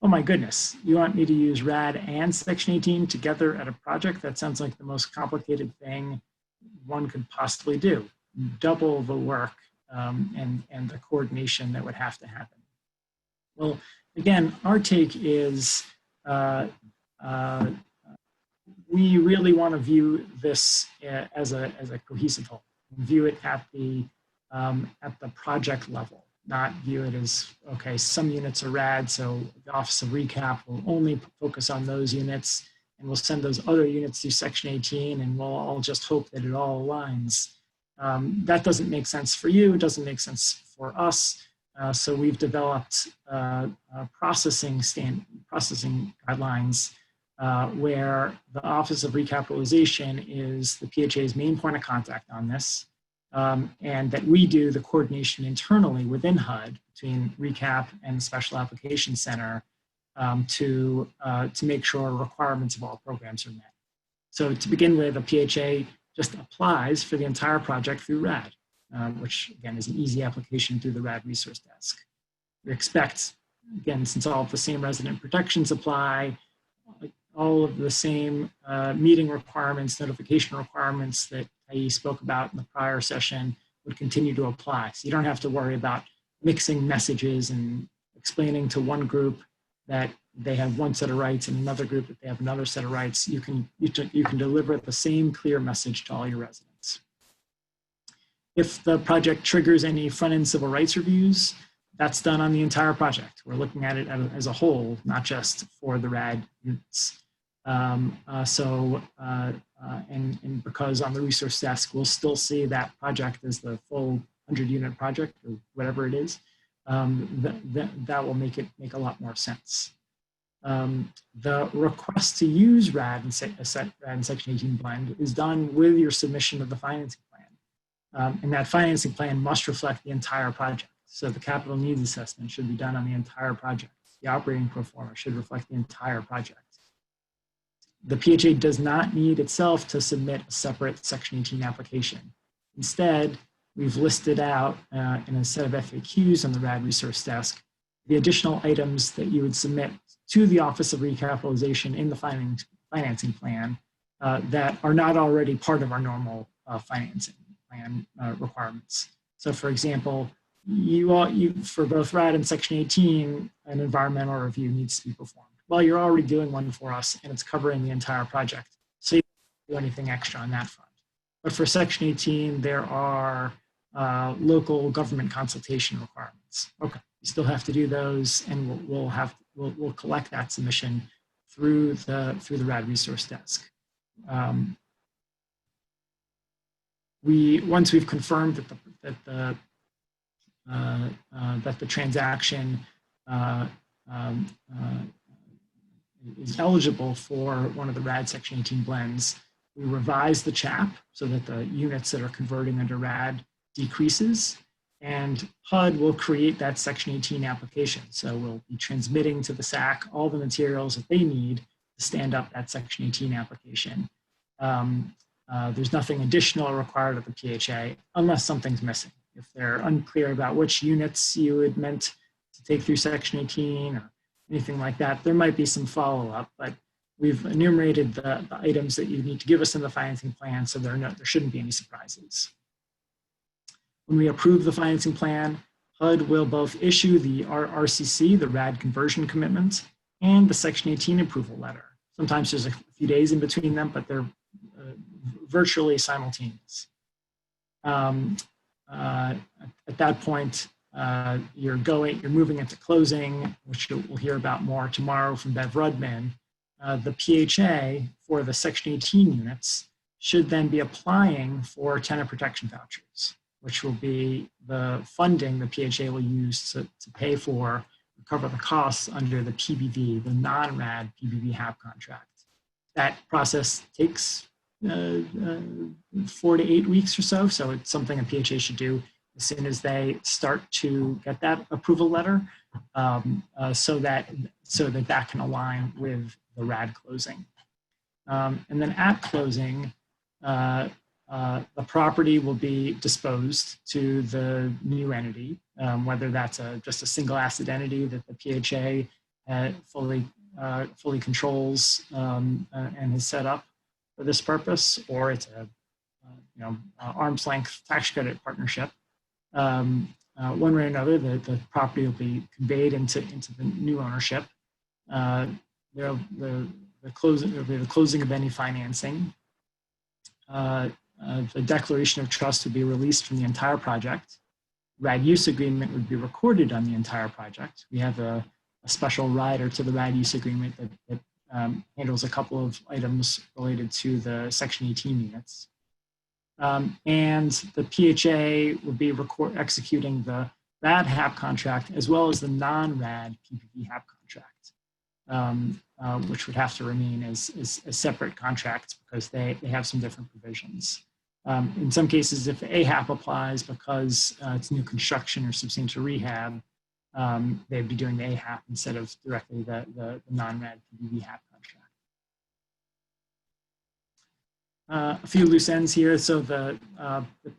oh my goodness, you want me to use RAD and Section 18 together at a project? That sounds like the most complicated thing one could possibly do. Double the work and the coordination that would have to happen. Well, again, our take is we really want to view this as a cohesive whole. View it at the project level, not view it as, okay, some units are RAD, so the Office of Recap will only focus on those units, and we'll send those other units through Section 18, and we'll all just hope that it all aligns. That doesn't make sense for you, it doesn't make sense for us, so we've developed processing guidelines where the Office of Recapitalization is the PHA's main point of contact on this, and that we do the coordination internally within HUD between Recap and the Special Application Center to make sure requirements of all programs are met. So to begin with, a PHA just applies for the entire project through RAD, which again is an easy application through the RAD resource desk. We expect, again, since all of the same resident protections apply, all of the same meeting requirements, notification requirements that I spoke about in the prior session would continue to apply. So you don't have to worry about mixing messages and explaining to one group that they have one set of rights and another group that they have another set of rights. You can deliver the same clear message to all your residents. If the project triggers any front-end civil rights reviews, that's done on the entire project. We're looking at it as a whole, not just for the RAD units. And because on the resource desk, we'll still see that project as the full 100-unit project or whatever it is, that will make a lot more sense. The request to use RAD and Section 18 blend is done with your submission of the financing plan. And that financing plan must reflect the entire project. So the capital needs assessment should be done on the entire project. The operating pro forma should reflect the entire project. The PHA does not need itself to submit a separate Section 18 application. Instead, we've listed out in a set of FAQs on the RAD resource desk the additional items that you would submit to the Office of Recapitalization in the financing plan that are not already part of our normal financing plan requirements. So for example, for both RAD and Section 18, an environmental review needs to be performed. Well, you're already doing one for us and it's covering the entire project. So you don't do anything extra on that front. But for Section 18, there are local government consultation requirements. Okay, you still have to do those, and we'll collect that submission through the RAD resource desk. Once we've confirmed that the transaction is eligible for one of the RAD Section 18 blends, We revise the CHAP so that the units that are converting under RAD decreases, and HUD will create that Section 18 application. So we'll be transmitting to the SAC all the materials that they need to stand up that Section 18 application. There's nothing additional required of the PHA unless something's missing. If they're unclear about which units you had meant to take through Section 18 or anything like that, there might be some follow-up, but we've enumerated the items that you need to give us in the financing plan, so there shouldn't be any surprises. When we approve the financing plan, HUD will both issue the RCC, the RAD conversion commitment, and the Section 18 approval letter. Sometimes there's a few days in between them, but they're virtually simultaneous. At that point, you're moving into closing, which we'll hear about more tomorrow from Bev Rudman. The PHA for the Section 18 units should then be applying for tenant protection vouchers, which will be the funding the PHA will use to pay for, cover the costs under the PBV, the non-RAD PBV HAP contract. That process takes 4 to 8 weeks or so. So it's something a PHA should do as soon as they start to get that approval letter, so that can align with the RAD closing. And then at closing, the property will be disposed to the new entity, whether that's just a single asset entity that the PHA fully controls and has set up for this purpose, or it's a arm's length tax credit partnership. One way or another, the property will be conveyed into the new ownership. There'll be the closing of any financing. The declaration of trust would be released from the entire project. RAD use agreement would be recorded on the entire project. We have a special rider to the RAD use agreement that handles a couple of items related to the Section 18 units. And the PHA would be executing the RAD HAP contract as well as the non-RAD PPP HAP contract, which would have to remain as separate contracts because they have some different provisions. In some cases, if AHAP applies because it's new construction or substantial rehab, they'd be doing the AHAP instead of directly the non-RAD PBV HAP contract. A few loose ends here. So the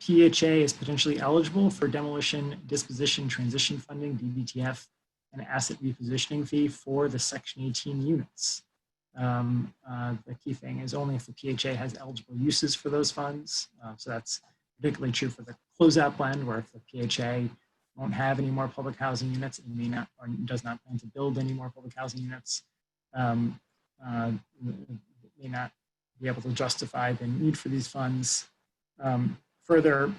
PHA is potentially eligible for demolition, disposition, transition funding, DBTF, and asset repositioning fee for the Section 18 units. The key thing is only if the PHA has eligible uses for those funds. So that's particularly true for the closeout blend, where if the PHA won't have any more public housing units and may not or does not plan to build any more public housing units, may not be able to justify the need for these funds. Further,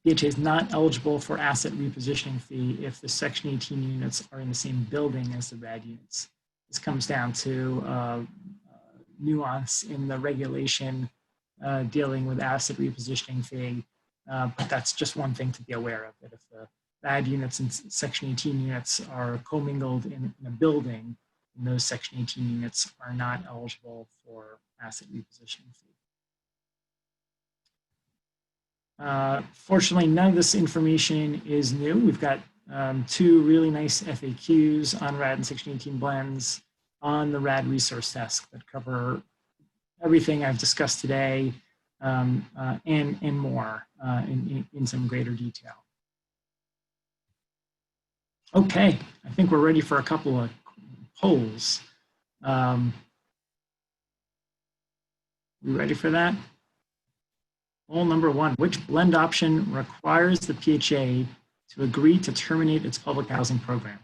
PHA is not eligible for asset repositioning fee if the Section 18 units are in the same building as the RAD units. This comes down to nuance in the regulation dealing with asset repositioning fee, but that's just one thing to be aware of, that if the RAD units and Section 18 units are commingled in a building, then those Section 18 units are not eligible for asset repositioning fee. Fortunately, none of this information is new. We've got 2 really nice FAQs on RAD and Section 18 blends on the RAD resource desk that cover everything I've discussed today and more in some greater detail. Okay, I think we're ready for a couple of polls. You ready for that? Poll number 1, which blend option requires the PHA to agree to terminate its public housing program?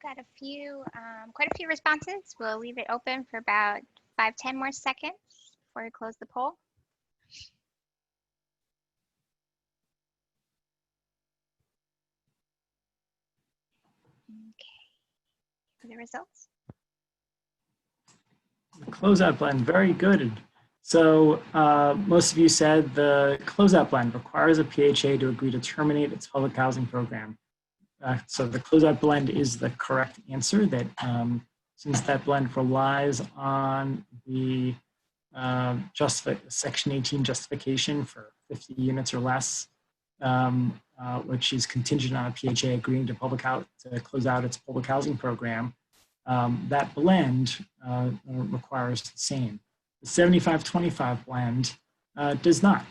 Got a few, quite a few responses. We'll leave it open for about 5-10 more seconds before we close the poll. for the results. The closeout blend, very good. So most of you said the closeout blend requires a PHA to agree to terminate its public housing program. So the closeout blend is the correct answer, that since that blend relies on the Section 18 justification for 50 units or less, which is contingent on a PHA agreeing to close out its public housing program, that blend requires the same. The 75-25 blend does not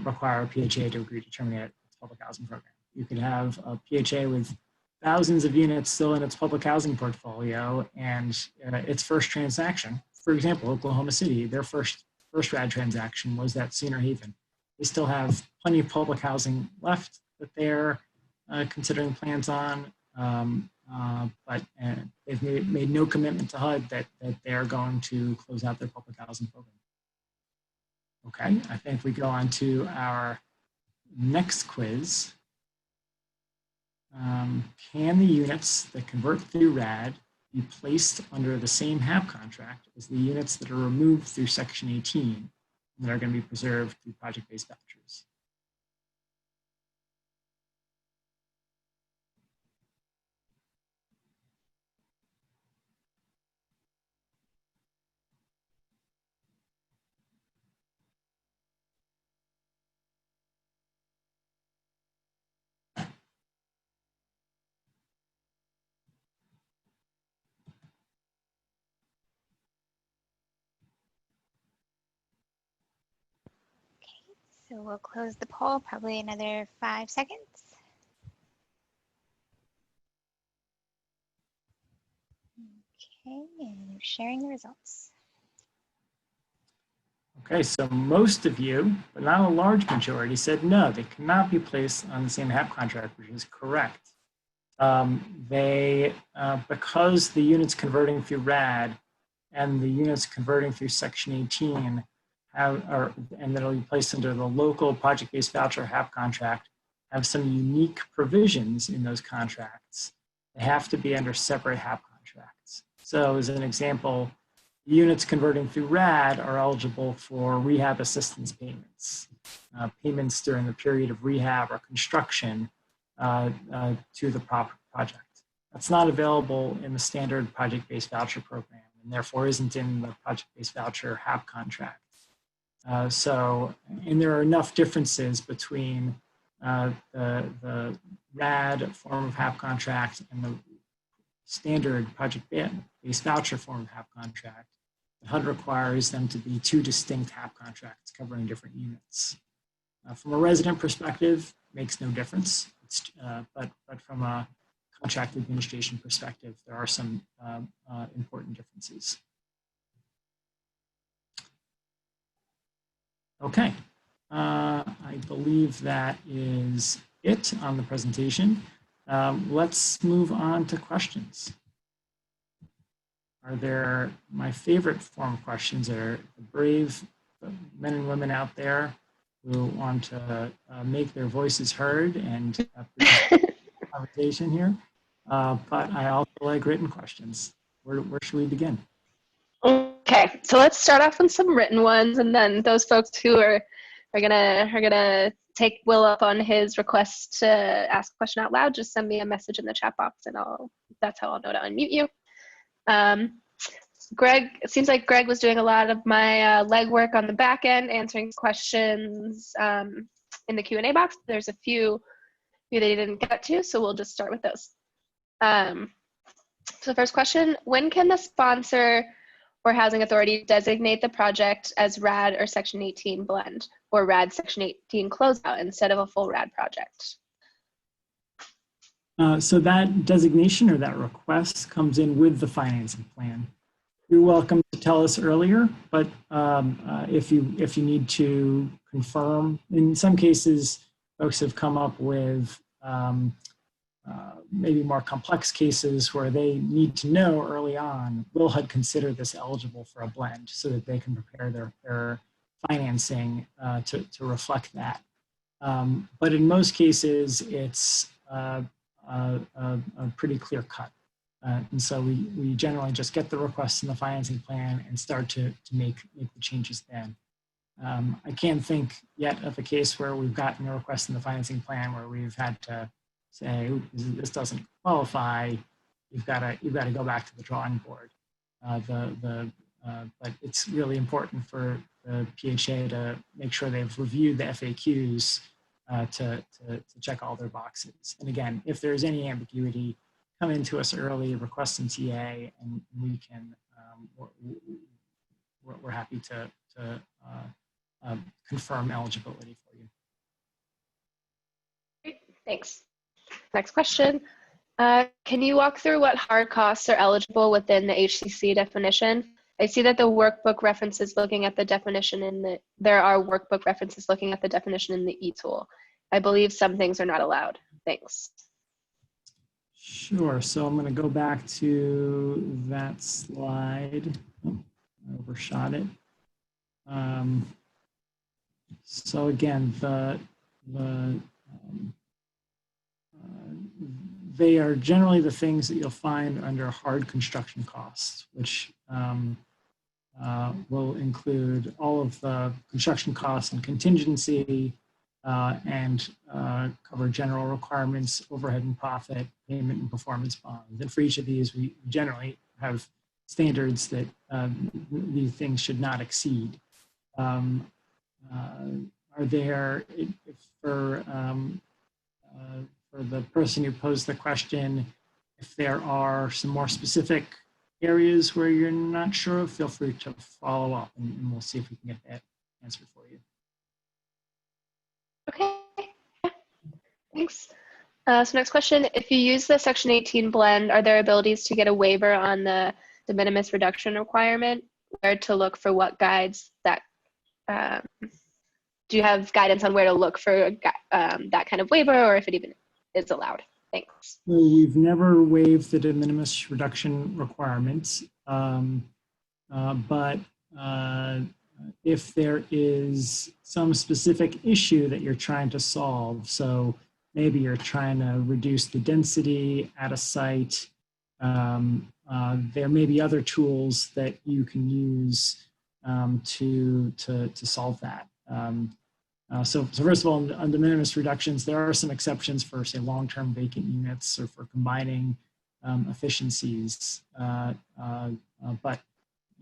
require a PHA to agree to terminate its public housing program. You could have a PHA with thousands of units still in its public housing portfolio, and its first transaction, for example, Oklahoma City, their first RAD transaction was that Cedar Haven. They still have plenty of public housing left that they're considering plans on, but they've made no commitment to HUD that they're going to close out their public housing program. Okay, I think we go on to our next quiz. Can the units that convert through RAD be placed under the same HAP contract as the units that are removed through Section 18 that are going to be preserved through project-based vouchers? So we'll close the poll, probably another 5 seconds. Okay, and sharing the results. Okay, so most of you, but not a large majority, said no, they cannot be placed on the same HAP contract, which is correct. Because the units converting through RAD and the units converting through Section 18 and that'll be placed under the local project-based voucher HAP contract, have some unique provisions in those contracts. They have to be under separate HAP contracts. So as an example, units converting through RAD are eligible for rehab assistance payments, payments during the period of rehab or construction to the project. That's not available in the standard project-based voucher program, and therefore isn't in the project-based voucher HAP contract. And there are enough differences between the RAD form of HAP contract and the standard project-based voucher form of HAP contract. HUD requires them to be two distinct HAP contracts covering different units. From a resident perspective, it makes no difference. But from a contract administration perspective, there are some important differences. Okay, I believe that is it on the presentation. Let's move on to questions. Are there, my favorite form of questions are the brave men and women out there who want to make their voices heard and have a conversation here. But I also like written questions. Where should we begin? Okay, so let's start off with some written ones, and then those folks who are gonna take Will up on his request to ask a question out loud, just send me a message in the chat box, and that's how I'll know to unmute you. Greg, it seems like Greg was doing a lot of my legwork on the back end, answering questions in the Q&A box. There's a few that he didn't get to, so we'll just start with those. So the first question, when can the sponsor or housing authority designate the project as RAD or Section 18 blend or RAD Section 18 closeout instead of a full RAD project? So that designation or that request comes in with the financing plan. You're welcome to tell us earlier, but if you need to confirm, in some cases, folks have come up with maybe more complex cases where they need to know early on, will HUD consider this eligible for a blend so that they can prepare their financing to reflect that. But in most cases, it's a pretty clear cut. And so we generally just get the requests in the financing plan and start to make the changes then. I can't think yet of a case where we've gotten a request in the financing plan where we've had to say, this doesn't qualify, you've got to go back to the drawing board. But it's really important for the PHA to make sure they've reviewed the FAQs to check all their boxes. And again, if there's any ambiguity, come into us early, request an TA, and we can, we're happy to confirm eligibility for you. Great, thanks. Next question. Can you walk through what hard costs are eligible within the HCC definition? I see that the workbook references looking at the definition there are workbook references looking at the definition in the e-tool. I believe some things are not allowed. Thanks. Sure, so I'm going to go back to that slide. Oh, I overshot it. So again, they are generally the things that you'll find under hard construction costs, which will include all of the construction costs and contingency and cover general requirements, overhead and profit, payment and performance bonds. And for each of these, we generally have standards that these things should not exceed. Are there, for the person who posed the question, if there are some more specific areas where you're not sure of, feel free to follow up and we'll see if we can get that answered for you. Okay, thanks. So next question, if you use the Section 18 blend, are there abilities to get a waiver on the de minimis reduction requirement? Where to look for what guides that, do you have guidance on where to look for that kind of waiver, or if it even is allowed? Thanks. Well, we've never waived the de minimis reduction requirements, but if there is some specific issue that you're trying to solve, so maybe you're trying to reduce the density at a site, there may be other tools that you can use to solve that. So first of all, on de minimis reductions, there are some exceptions for, say, long-term vacant units or for combining efficiencies. But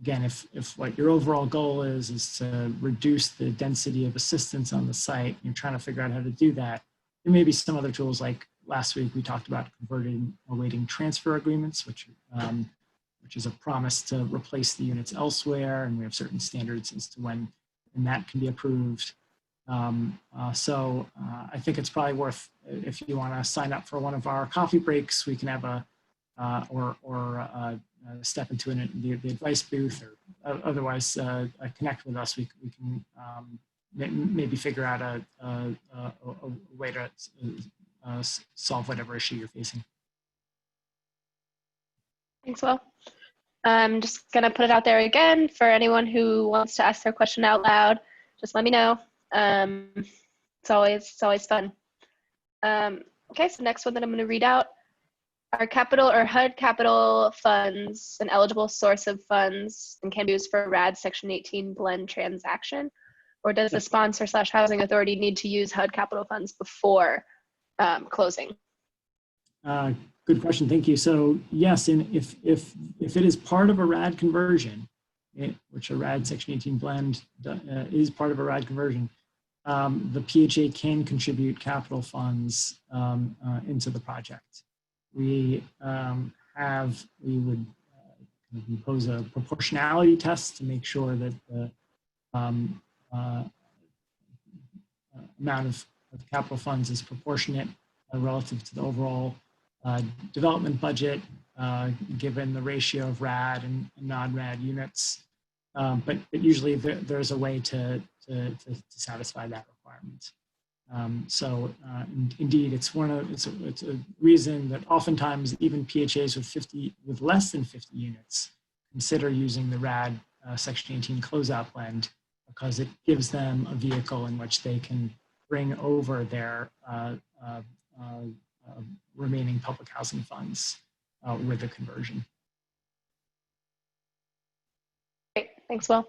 again, if what your overall goal is to reduce the density of assistance on the site, you're trying to figure out how to do that, there may be some other tools, like last week we talked about converting awaiting transfer agreements, which is a promise to replace the units elsewhere, and we have certain standards as to when that can be approved. So I think it's probably worth, if you want to sign up for one of our coffee breaks, we can have step into the advice booth, or otherwise connect with us. We can maybe figure out a way to solve whatever issue you're facing. Thanks, Will. I'm just going to put it out there again for anyone who wants to ask their question out loud. Just let me know. It's always fun. Okay, so next one that I'm going to read out. Are capital or HUD capital funds an eligible source of funds and can be used for a RAD Section 18 blend transaction? Or does the sponsor / housing authority need to use HUD capital funds before closing? Good question, thank you. So yes, if it is part of a RAD conversion, which a RAD Section 18 blend is part of a RAD conversion, the PHA can contribute capital funds into the project. We would impose a proportionality test to make sure that the amount of capital funds is proportionate relative to the overall development budget, given the ratio of RAD and non-RAD units. But usually there's a way to satisfy that requirement. So indeed, it's a reason that oftentimes even PHAs with less than 50 units consider using the RAD Section 18 closeout blend, because it gives them a vehicle in which they can bring over their remaining public housing funds. with the conversion. Great, thanks, Will.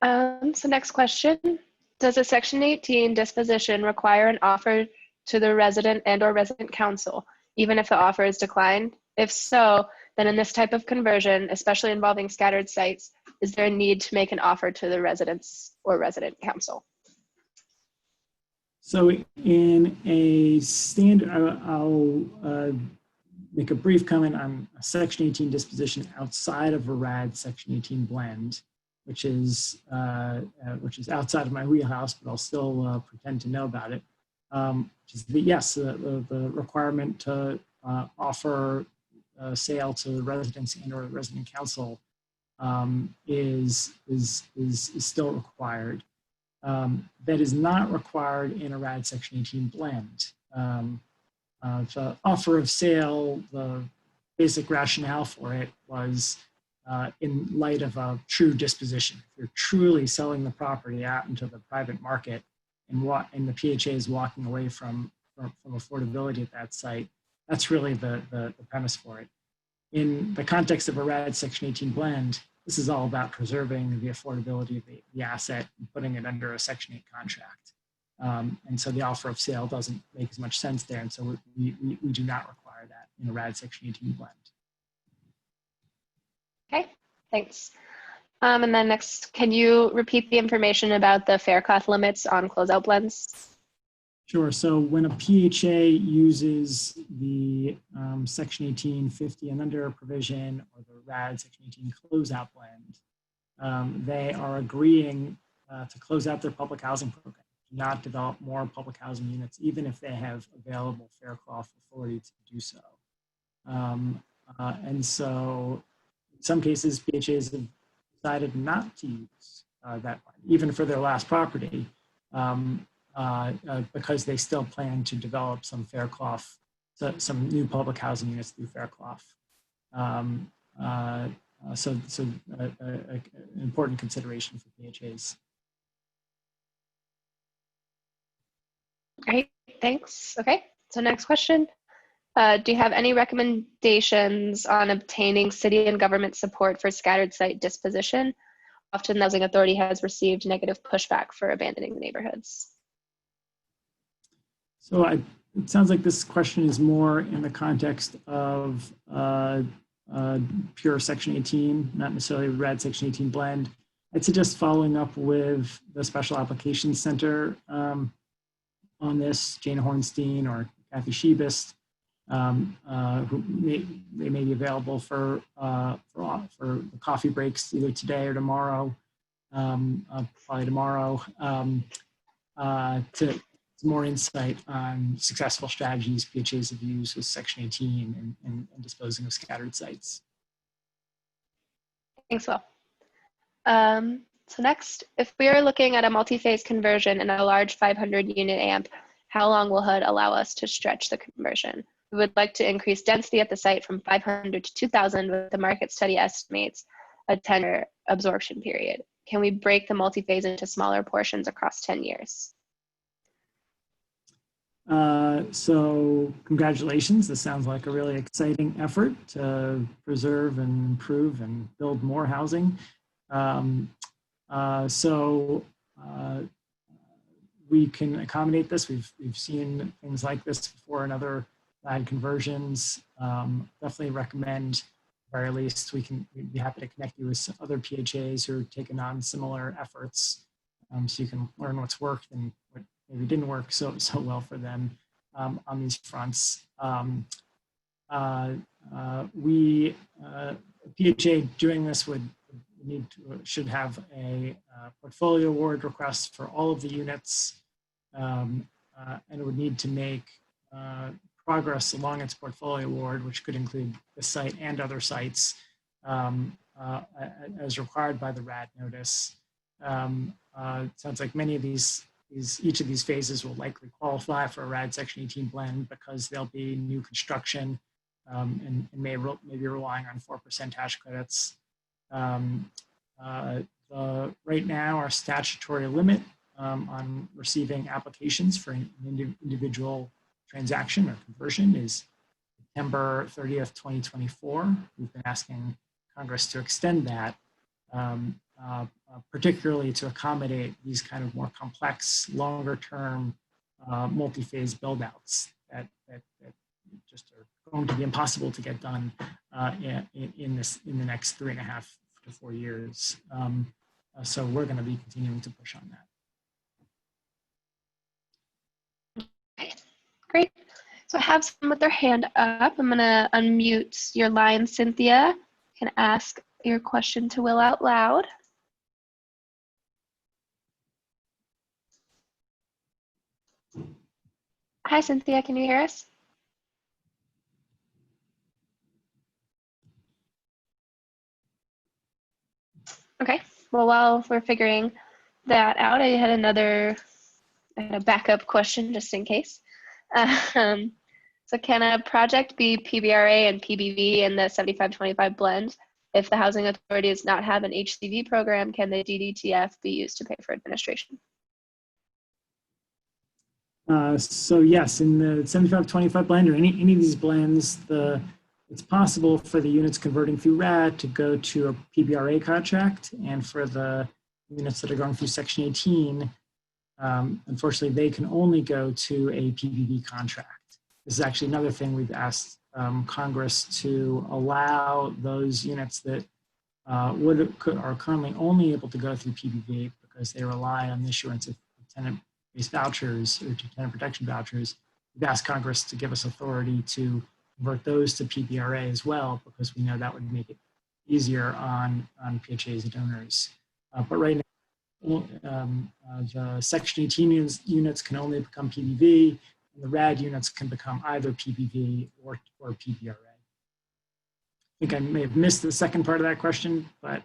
So next question, does a Section 18 disposition require an offer to the resident and/or resident council, even if the offer is declined? If so, then in this type of conversion, especially involving scattered sites, is there a need to make an offer to the residents or resident council? So in a standard, I'll make a brief comment on a Section 18 disposition outside of a RAD Section 18 blend, which is outside of my wheelhouse, but I'll still pretend to know about it. Which is yes, the requirement to offer a sale to the residents and/or the resident council is still required. That is not required in a RAD Section 18 blend. The offer of sale, the basic rationale for it was in light of a true disposition. If you're truly selling the property out into the private market and the PHA is walking away from affordability at that site, that's really the premise for it. In the context of a RAD Section 18 blend, this is all about preserving the affordability of the asset and putting it under a Section 8 contract. And so the offer of sale doesn't make as much sense there. And so we do not require that in a RAD Section 18 blend. Okay, thanks. And then next, can you repeat the information about the fair cost limits on closeout blends? Sure. So when a PHA uses the Section 18 50 and under provision or the RAD Section 18 closeout blend, they are agreeing to close out their public housing program, to not develop more public housing units, even if they have available fair cloth authority to do so. And so in some cases, PHAs have decided not to use that one, even for their last property. Because they still plan to develop some fair cloth, some new public housing units through fair cloth. So an important consideration for PHAs. Great, thanks. Okay, so next question. Do you have any recommendations on obtaining city and government support for scattered site disposition? Often the Housing Authority has received negative pushback for abandoning the neighborhoods. So it sounds like this question is more in the context of pure Section 18, not necessarily RAD Section 18 blend. I'd suggest following up with the Special Applications Center on this, Jane Hornstein or Kathy Shebist, who they may be available for the coffee breaks either today or tomorrow, probably tomorrow, to more insight on successful strategies PHAs have used with Section 18 and disposing of scattered sites. Thanks, Will. So next, if we are looking at a multi-phase conversion in a large 500 unit AMP, how long will HUD allow us to stretch the conversion? We would like to increase density at the site from 500 to 2,000 with the market study estimates a 10-year absorption period. Can we break the multi-phase into smaller portions across 10 years? So congratulations. This sounds like a really exciting effort to preserve and improve and build more housing. We can accommodate this. We've seen things like this before in other RAD conversions. Definitely recommend, at the very least, we'd be happy to connect you with other PHAs who are taking on similar efforts, so you can learn what's worked and what maybe didn't work so well for them on these fronts. PHA doing this should have a portfolio award request for all of the units, and it would need to make progress along its portfolio award, which could include this site and other sites as required by the RAD notice. It sounds like many of each of these phases will likely qualify for a RAD Section 18 blend because there'll be new construction and maybe relying on 4% tax credits. Right now, our statutory limit on receiving applications for an individual transaction or conversion is September 30th, 2024. We've been asking Congress to extend that, particularly to accommodate these kind of more complex, longer-term, multi-phase build-outs that just are going to be impossible to get done in the next 3.5 to 4 years. So we're going to be continuing to push on that. Great. So I have someone with their hand up. I'm going to unmute your line, Cynthia. You can ask your question to Will out loud. Hi, Cynthia. Can you hear us? Okay. Well, while we're figuring that out, I had a backup question just in case. So can a project be PBRA and PBV in the 75-25 blend? If the housing authority does not have an HCV program, can the DDTF be used to pay for administration? So yes, in the 75-25 blend or any of these blends, it's possible for the units converting through RAD to go to a PBRA contract, and for the units that are going through Section 18, unfortunately, they can only go to a PBV contract. This is actually another thing we've asked Congress to allow those units that are currently only able to go through PBV because they rely on the issuance of tenant-based vouchers or tenant protection vouchers. We've asked Congress to give us authority to convert those to PBRA as well, because we know that would make it easier on PHAs and owners. But right now, the Section 18 units can only become PBV, and the RAD units can become either PBV or PBRA. I think I may have missed the second part of that question, but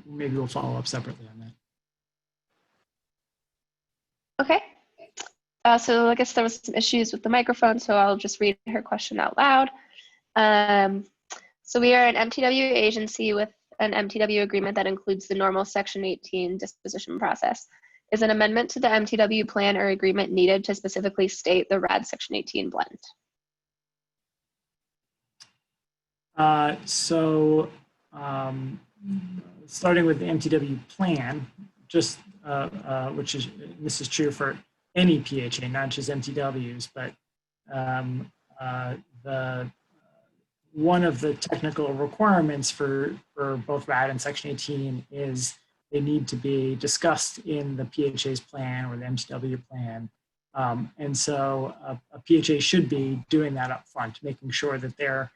maybe we'll follow up separately on that. Okay. So I guess there was some issues with the microphone, so I'll just read her question out loud. So we are an MTW agency with an MTW agreement that includes the normal Section 18 disposition process. Is an amendment to the MTW plan or agreement needed to specifically state the RAD Section 18 blend? Starting with the MTW plan, just this is true for any PHA, not just MTWs, but one of the technical requirements for both RAD and Section 18 is they need to be discussed in the PHA's plan or the MTW plan. And so a PHA should be doing that up front, making sure that they're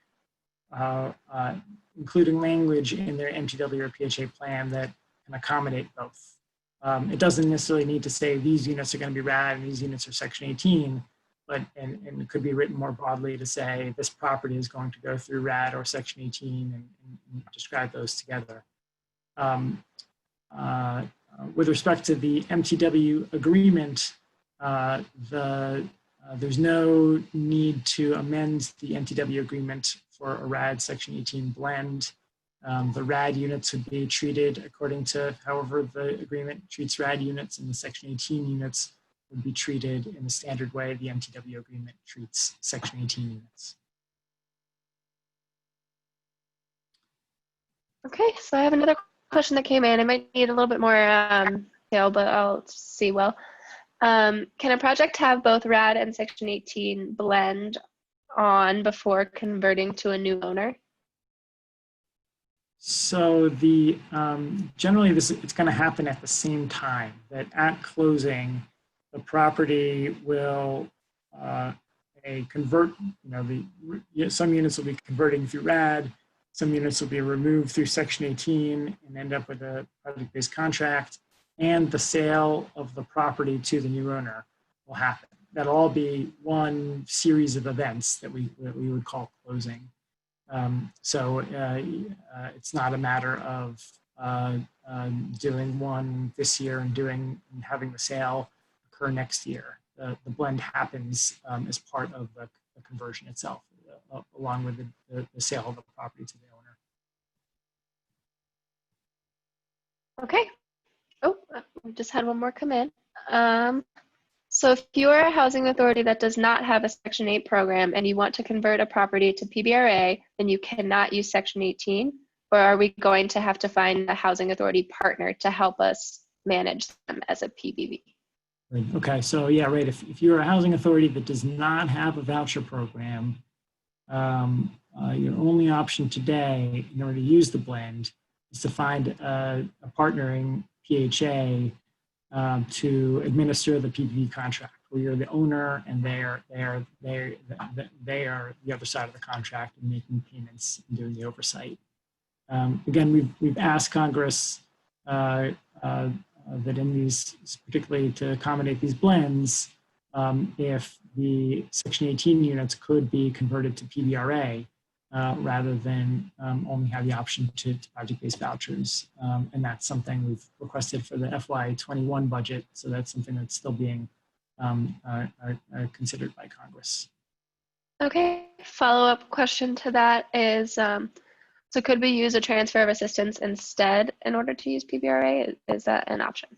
including language in their MTW or PHA plan that can accommodate both. It doesn't necessarily need to say these units are going to be RAD and these units are Section 18, but and it could be written more broadly to say this property is going to go through RAD or Section 18 and describe those together. With respect to the MTW agreement, there's no need to amend the MTW agreement for a RAD Section 18 blend. The RAD units would be treated according to however the agreement treats RAD units, and the Section 18 units would be treated in the standard way the MTW agreement treats Section 18 units. Okay, so I have another question that came in. I might need a little bit more detail, but I'll see. Well, can a project have both RAD and Section 18 blend on before converting to a new owner? So generally it's going to happen at the same time, that at closing, the property will convert, some units will be converting through RAD, some units will be removed through Section 18 and end up with a project-based contract, and the sale of the property to the new owner will happen. That'll all be one series of events that we would call closing. It's not a matter of doing one this year and having the sale occur next year. The blend happens as part of the conversion itself, along with the sale of the property to the owner. Okay. Oh, we just had one more come in. So if you are a housing authority that does not have a Section 8 program and you want to convert a property to PBRA, then you cannot use Section 18, or are we going to have to find a housing authority partner to help us manage them as a PBV? Right. Okay, so yeah, right. If you're a housing authority that does not have a voucher program, your only option today in order to use the blend is to find a partnering PHA to administer the PPV contract, where you're the owner and they are the other side of the contract and making payments and doing the oversight. Again, we've asked Congress that in these, particularly to accommodate these blends, if the Section 18 units could be converted to PBRA rather than only have the option to project-based vouchers. And that's something we've requested for the FY21 budget. So that's something that's still being considered by Congress. Okay, follow-up question to that is, so could we use a transfer of assistance instead in order to use PBRA? Is that an option?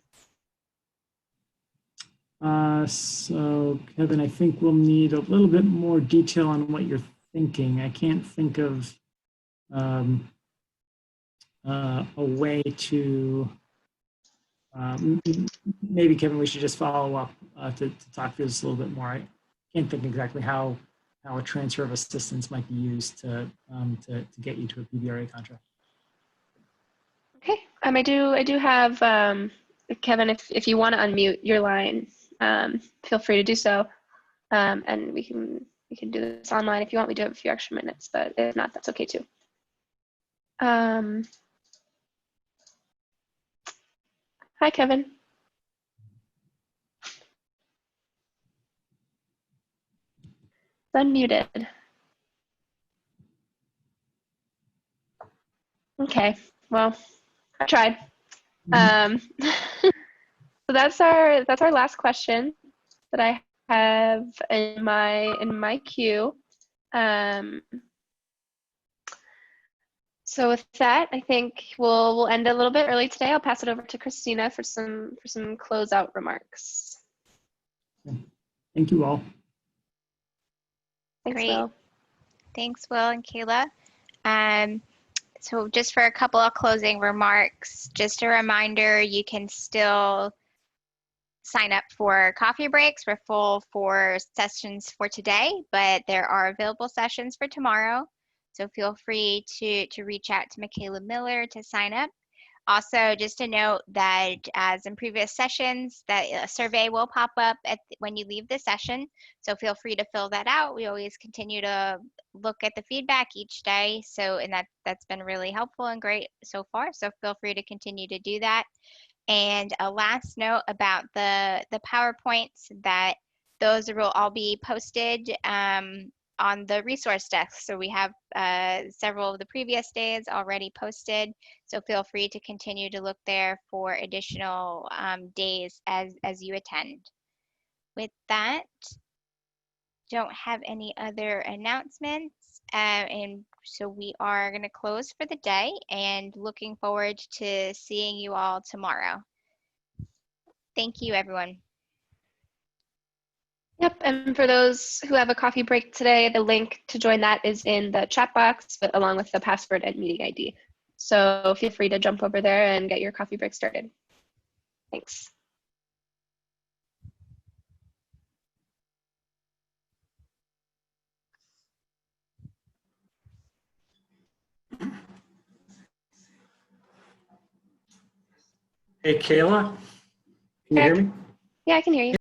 So Kevin, I think we'll need a little bit more detail on what you're thinking. I can't think of a way to, maybe Kevin, we should just follow up to talk through this a little bit more. I can't think exactly how a transfer of assistance might be used to get you to a PBRA contract. Okay, I do have, Kevin, if you want to unmute your line, feel free to do so. And we can do this online if you want. We do have a few extra minutes, but if not, that's okay too. Hi, Kevin. It's unmuted. Okay, well, I tried. So that's our last question that I have in my queue. So with that, I think we'll end a little bit early today. I'll pass it over to Christina for some closeout remarks. Thank you all. Thanks, Great. Will. Thanks, Will and Kayla. So just for a couple of closing remarks, just a reminder, you can still sign up for coffee breaks. We're full for sessions for today, but there are available sessions for tomorrow. So feel free to reach out to Michaela Miller to sign up. Also, just to note that as in previous sessions, that a survey will pop up when you leave the session. So feel free to fill that out. We always continue to look at the feedback each day. So, and that's been really helpful and great so far. So feel free to continue to do that. And a last note about the PowerPoints, that those will all be posted on the resource desk. So we have several of the previous days already posted. So feel free to continue to look there for additional days as you attend. With that, don't have any other announcements. And so we are going to close for the day and looking forward to seeing you all tomorrow. Thank you, everyone. Yep, and for those who have a coffee break today, the link to join that is in the chat box, but along with the password and meeting ID. So feel free to jump over there and get your coffee break started. Thanks. Hey, Kayla, can you hear me? Yeah, I can hear you.